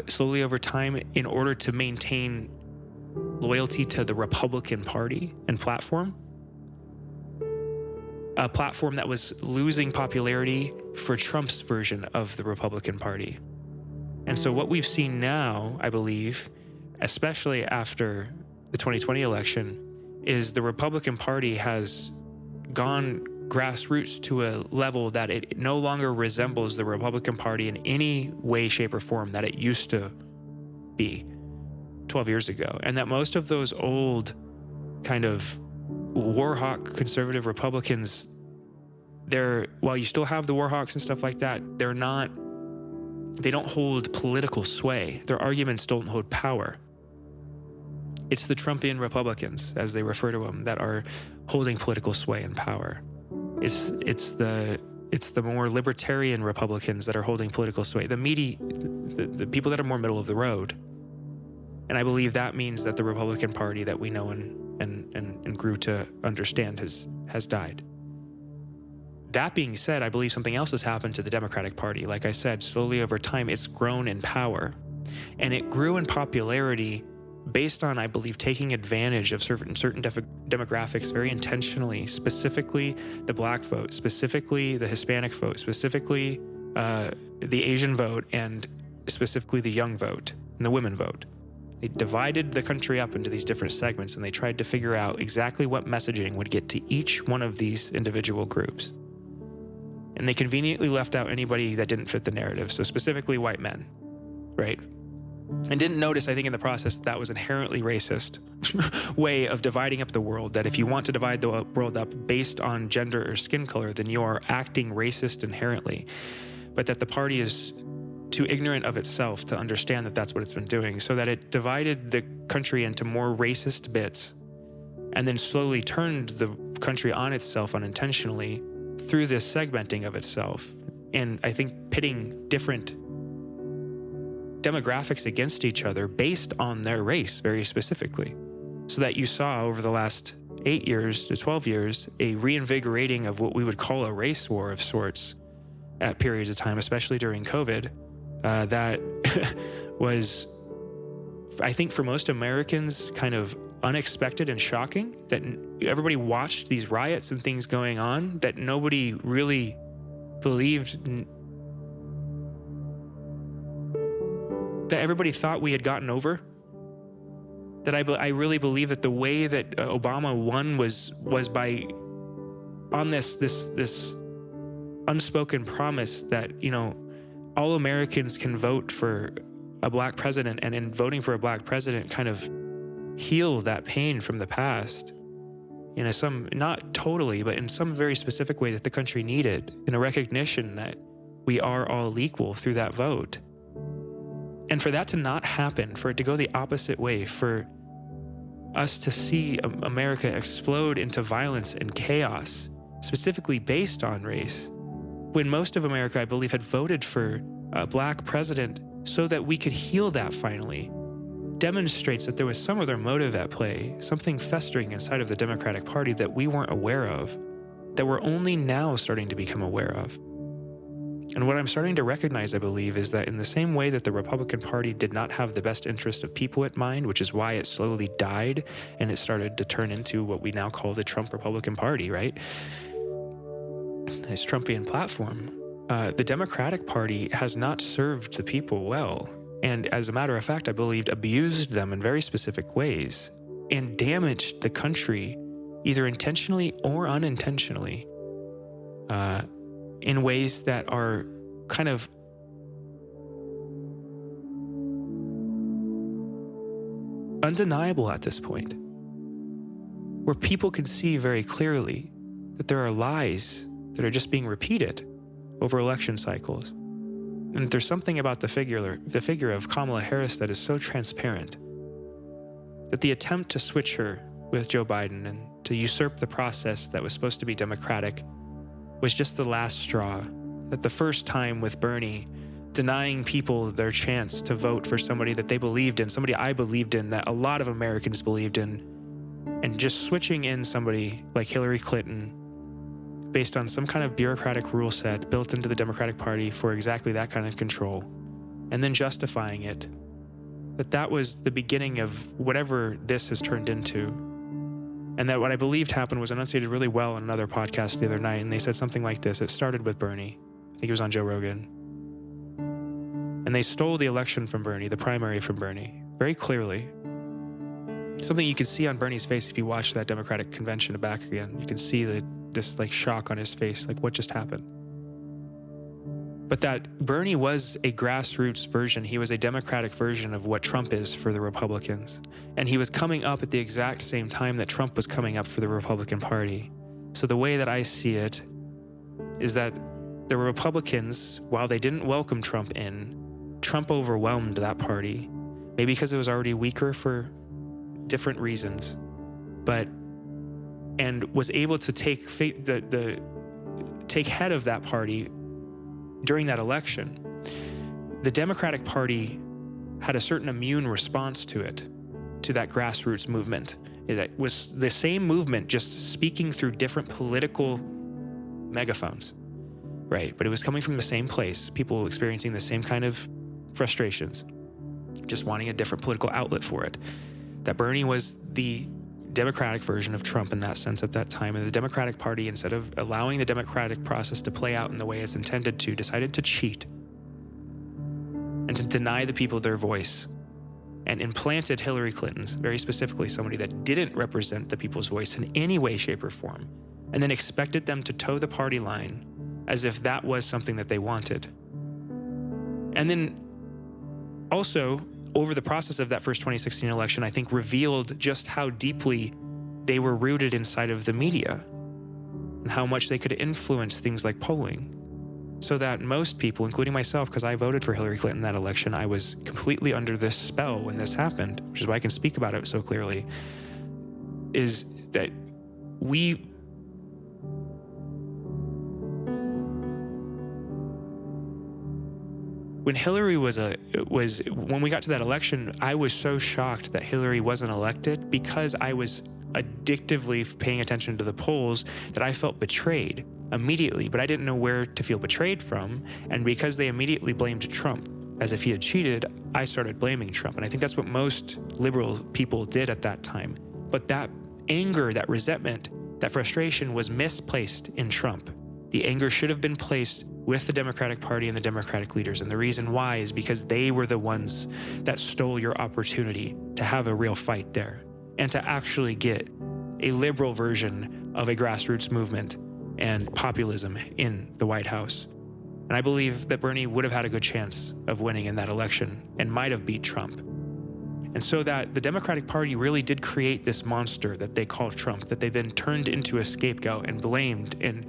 slowly over time in order to maintain loyalty to the Republican Party and platform. A platform that was losing popularity for Trump's version of the Republican Party. And so what we've seen now, I believe, especially after the 2020 election, is the Republican Party has gone grassroots to a level that it no longer resembles the Republican Party in any way, shape, or form that it used to be 12 years ago. And that most of those old kind of warhawk conservative Republicans, while you still have the warhawks and stuff like that, they don't hold political sway. Their arguments don't hold power. It's the Trumpian Republicans, as they refer to them, that are holding political sway and power. It's the more libertarian Republicans that are holding political sway. The people that are more middle of the road. And I believe that means that the Republican Party that we know and grew to understand has died. That being said, I believe something else has happened to the Democratic Party. Like I said, slowly over time, it's grown in power. And it grew in popularity based on, I believe, taking advantage of certain demographics very intentionally, specifically the Black vote, specifically the Hispanic vote, specifically the Asian vote, and specifically the young vote and the women vote. They divided the country up into these different segments, and they tried to figure out exactly what messaging would get to each one of these individual groups. And they conveniently left out anybody that didn't fit the narrative, so specifically white men, right? And didn't notice, I think, in the process, that was inherently racist way of dividing up the world, that if you want to divide the world up based on gender or skin color, then you are acting racist inherently. But that the party is too ignorant of itself to understand that that's what it's been doing, so that it divided the country into more racist bits and then slowly turned the country on itself unintentionally through this segmenting of itself. And I think pitting different demographics against each other based on their race very specifically. So that you saw over the last 8 years to 12 years, a reinvigorating of what we would call a race war of sorts at periods of time, especially during COVID, that was, I think for most Americans, kind of unexpected and shocking, that everybody watched these riots and things going on that nobody really believed, that everybody thought we had gotten over. That I really believe that the way that Obama won was by on this unspoken promise that, you know, all Americans can vote for a black president, and in voting for a black president kind of heal that pain from the past in some, not totally, but in some very specific way that the country needed, in a recognition that we are all equal through that vote. And for that to not happen, for it to go the opposite way, for us to see America explode into violence and chaos, specifically based on race, when most of America, I believe, had voted for a black president so that we could heal that finally, demonstrates that there was some other motive at play, something festering inside of the Democratic Party that we weren't aware of, that we're only now starting to become aware of. And what I'm starting to recognize, I believe, is that in the same way that the Republican Party did not have the best interest of people at mind, which is why it slowly died and it started to turn into what we now call the Trump Republican Party, right? This Trumpian platform. The Democratic Party has not served the people well. And as a matter of fact, I believed abused them in very specific ways and damaged the country either intentionally or unintentionally, in ways that are kind of undeniable at this point, where people can see very clearly that there are lies that are just being repeated over election cycles. And there's something about the figure of Kamala Harris that is so transparent, that the attempt to switch her with Joe Biden and to usurp the process that was supposed to be democratic was just the last straw. That the first time with Bernie denying people their chance to vote for somebody that they believed in, somebody I believed in, that a lot of Americans believed in, and just switching in somebody like Hillary Clinton based on some kind of bureaucratic rule set built into the Democratic Party for exactly that kind of control, and then justifying it, that was the beginning of whatever this has turned into. And that what I believed happened was enunciated really well on another podcast the other night, and they said something like this. It started with Bernie. I think it was on Joe Rogan. And they stole the election from Bernie, the primary from Bernie, very clearly. Something you can see on Bernie's face if you watch that Democratic convention back again. You can see this shock on his face, like what just happened. But that Bernie was a grassroots version. He was a Democratic version of what Trump is for the Republicans. And he was coming up at the exact same time that Trump was coming up for the Republican Party. So the way that I see it is that the Republicans, while they didn't welcome Trump in, Trump overwhelmed that party. Maybe because it was already weaker for different reasons, and was able to take head of that party during that election. The Democratic Party had a certain immune response to it, to that grassroots movement. It was the same movement, just speaking through different political megaphones, right? But it was coming from the same place, people experiencing the same kind of frustrations, just wanting a different political outlet for it. That Bernie was the Democratic version of Trump in that sense at that time. And the Democratic Party, instead of allowing the democratic process to play out in the way it's intended to, decided to cheat and to deny the people their voice, and implanted Hillary Clinton, very specifically somebody that didn't represent the people's voice in any way, shape, or form, and then expected them to toe the party line as if that was something that they wanted. And then also, over the process of that first 2016 election, I think revealed just how deeply they were rooted inside of the media and how much they could influence things like polling. So that most people, including myself, because I voted for Hillary Clinton that election, I was completely under this spell when this happened, which is why I can speak about it so clearly, is that we when Hillary when we got to that election, I was so shocked that Hillary wasn't elected because I was addictively paying attention to the polls that I felt betrayed immediately, but I didn't know where to feel betrayed from. And because they immediately blamed Trump as if he had cheated, I started blaming Trump. And I think that's what most liberal people did at that time. But that anger, that resentment, that frustration was misplaced in Trump. The anger should have been placed with the Democratic Party and the Democratic leaders. And the reason why is because they were the ones that stole your opportunity to have a real fight there and to actually get a liberal version of a grassroots movement and populism in the White House. And I believe that Bernie would have had a good chance of winning in that election and might have beat Trump. And so that the Democratic Party really did create this monster that they called Trump, that they then turned into a scapegoat and blamed and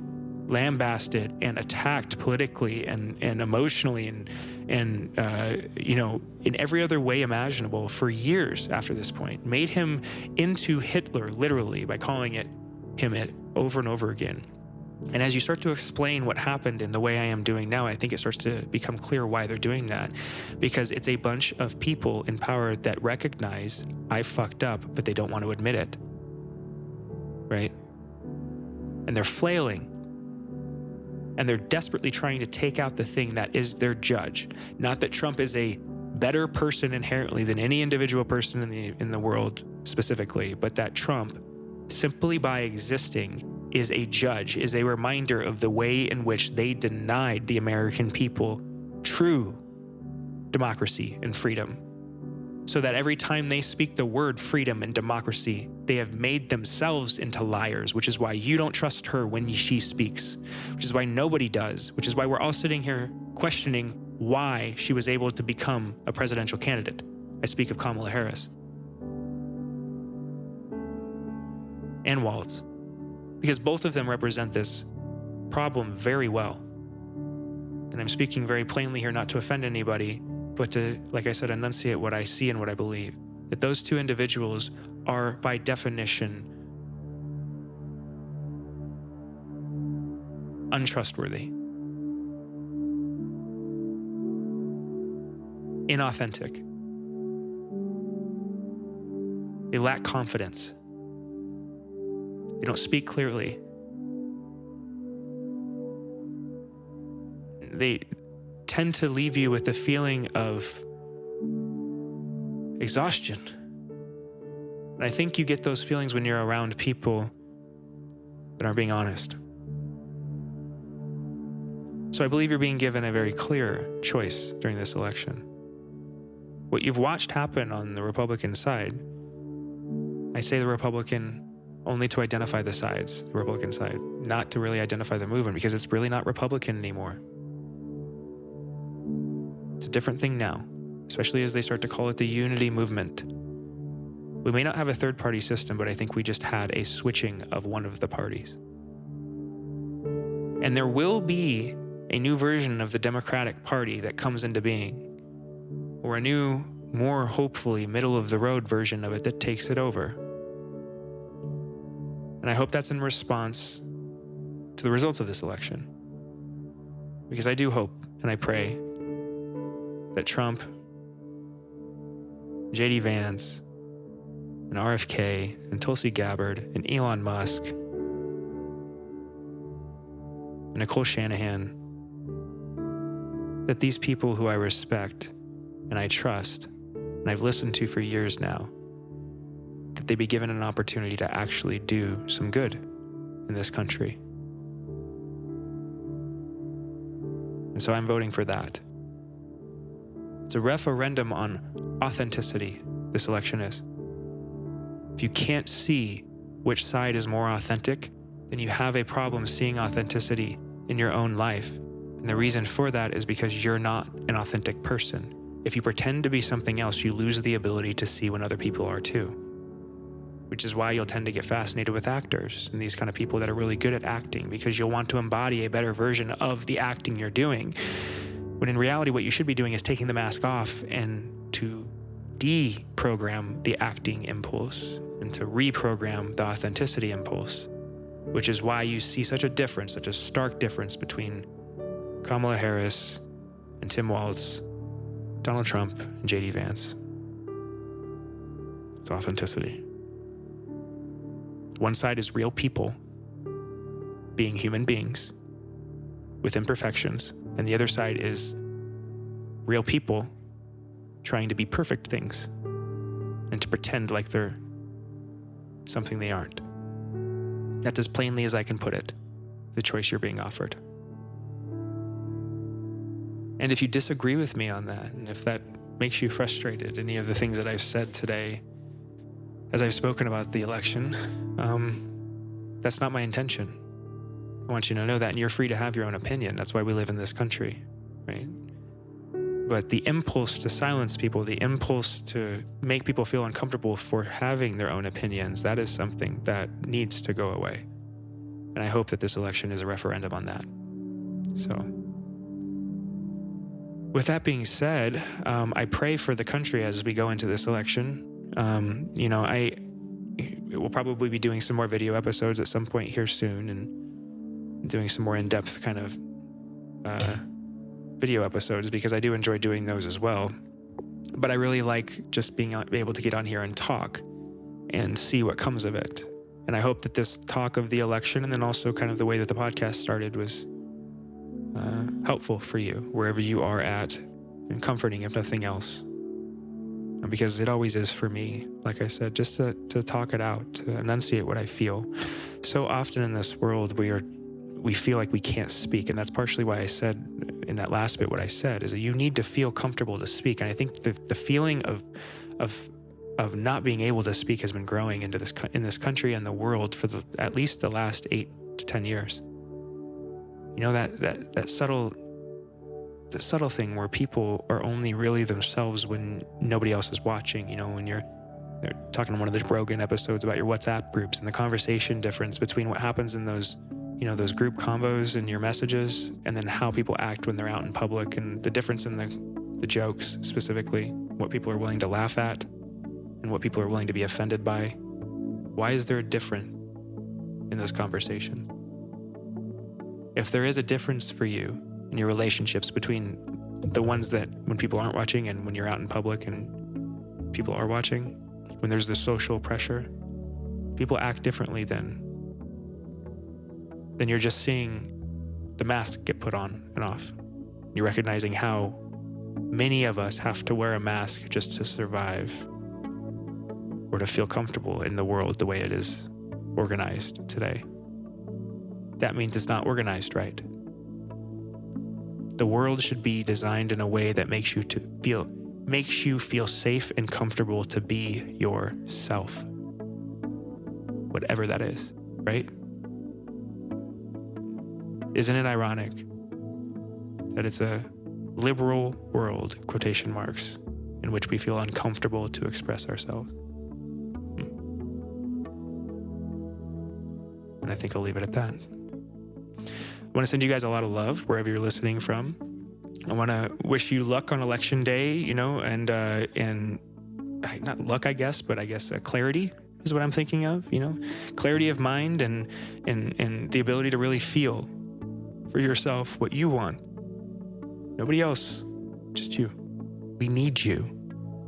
lambasted and attacked politically and emotionally and in every other way imaginable for years after this point, made him into Hitler, literally, by calling him it over and over again. And as you start to explain what happened in the way I am doing now, I think it starts to become clear why they're doing that. Because it's a bunch of people in power that recognize I fucked up, but they don't want to admit it. Right? And they're flailing. And they're desperately trying to take out the thing that is their judge. Not that Trump is a better person inherently than any individual person in the world specifically, but that Trump, simply by existing, is a judge, is a reminder of the way in which they denied the American people true democracy and freedom. So that every time they speak the word freedom and democracy, they have made themselves into liars, which is why you don't trust her when she speaks, which is why nobody does, which is why we're all sitting here questioning why she was able to become a presidential candidate. I speak of Kamala Harris. And Walz. Because both of them represent this problem very well. And I'm speaking very plainly here, not to offend anybody, but to, like I said, enunciate what I see and what I believe. That those two individuals are, by definition, untrustworthy, inauthentic. They lack confidence. They don't speak clearly. They tend to leave you with a feeling of exhaustion. And I think you get those feelings when you're around people that aren't being honest. So I believe you're being given a very clear choice during this election. What you've watched happen on the Republican side, I say the Republican only to identify the sides, the Republican side, not to really identify the movement, because it's really not Republican anymore. It's a different thing now, especially as they start to call it the unity movement. We may not have a third-party system, but I think we just had a switching of one of the parties. And there will be a new version of the Democratic Party that comes into being, or a new, more hopefully middle-of-the-road version of it that takes it over. And I hope that's in response to the results of this election. Because I do hope and I pray that Trump, J.D. Vance, and RFK, and Tulsi Gabbard, and Elon Musk, and Nicole Shanahan, that these people who I respect and I trust, and I've listened to for years now, that they be given an opportunity to actually do some good in this country. And so I'm voting for that. It's a referendum on authenticity, this election is. If you can't see which side is more authentic, then you have a problem seeing authenticity in your own life. And the reason for that is because you're not an authentic person. If you pretend to be something else, you lose the ability to see when other people are too. Which is why you'll tend to get fascinated with actors and these kind of people that are really good at acting, because you'll want to embody a better version of the acting you're doing. When in reality, what you should be doing is taking the mask off and to deprogram the acting impulse and to reprogram the authenticity impulse, which is why you see such a stark difference between Kamala Harris and Tim Walz, Donald Trump and JD Vance. It's authenticity. One side is real people being human beings with imperfections, and the other side is real people trying to be perfect things and to pretend like they're something they aren't. That's as plainly as I can put it, the choice you're being offered. And if you disagree with me on that, and if that makes you frustrated, any of the things that I've said today, as I've spoken about the election, that's not my intention. I want you to know that, and you're free to have your own opinion. That's why we live in this country, right? But the impulse to silence people, the impulse to make people feel uncomfortable for having their own opinions, that is something that needs to go away. And I hope that this election is a referendum on that. So, with that being said, I pray for the country as we go into this election. We'll probably be doing some more video episodes at some point here soon and doing some more in-depth kind of video episodes, because I do enjoy doing those as well. But I really like just being able to get on here and talk and see what comes of it. And I hope that this talk of the election, and then also kind of the way that the podcast started, was helpful for you wherever you are at, and comforting if nothing else. Because it always is for me, like I said, just to talk it out, to enunciate what I feel. So often in this world, we feel like we can't speak, and that's partially why I said in that last bit what I said, is that you need to feel comfortable to speak. And I think the feeling of not being able to speak has been growing in this country and the world for at least the last 8 to 10 years. You know, that subtle thing where people are only really themselves when nobody else is watching. You know, when they're talking on one of the Rogan episodes about your WhatsApp groups and the conversation difference between what happens in those group combos and your messages, and then how people act when they're out in public, and the difference in the jokes, specifically what people are willing to laugh at and what people are willing to be offended by. Why is there a difference in those conversations? If there is a difference for you in your relationships between the ones that when people aren't watching and when you're out in public and people are watching, when there's this social pressure, people act differently then you're just seeing the mask get put on and off. You're recognizing how many of us have to wear a mask just to survive or to feel comfortable in the world the way it is organized today. That means it's not organized right. The world should be designed in a way that makes you feel safe and comfortable to be yourself. Whatever that is, right? Isn't it ironic that it's a liberal world, quotation marks, in which we feel uncomfortable to express ourselves? And I think I'll leave it at that. I want to send you guys a lot of love wherever you're listening from. I want to wish you luck on election day, and not luck, I guess, but I guess clarity is what I'm thinking of, clarity of mind and the ability to really feel for yourself what you want. Nobody else, just you. We need you.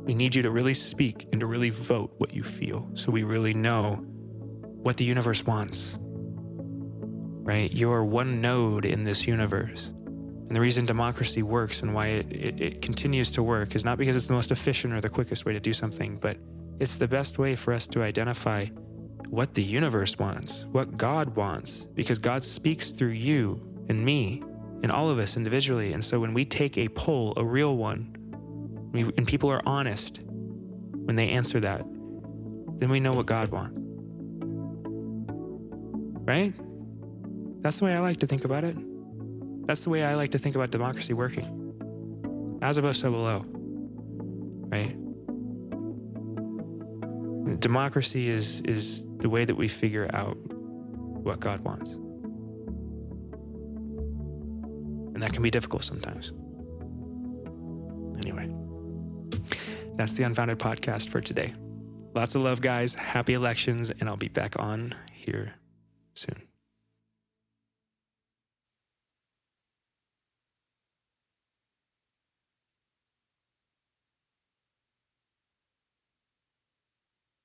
We need you to really speak and to really vote what you feel, so we really know what the universe wants. Right? You're one node in this universe. And the reason democracy works and why it continues to work is not because it's the most efficient or the quickest way to do something, but it's the best way for us to identify what the universe wants, what God wants, because God speaks through you and me and all of us individually. And so when we take a poll, a real one, and people are honest when they answer that, then we know what God wants. Right? That's the way I like to think about it. That's the way I like to think about democracy working. As above, so below. Right? Democracy is the way that we figure out what God wants. And that can be difficult sometimes. Anyway. that's the Unfounded Podcast for today. Lots of love, guys. Happy elections, and I'll be back on here soon.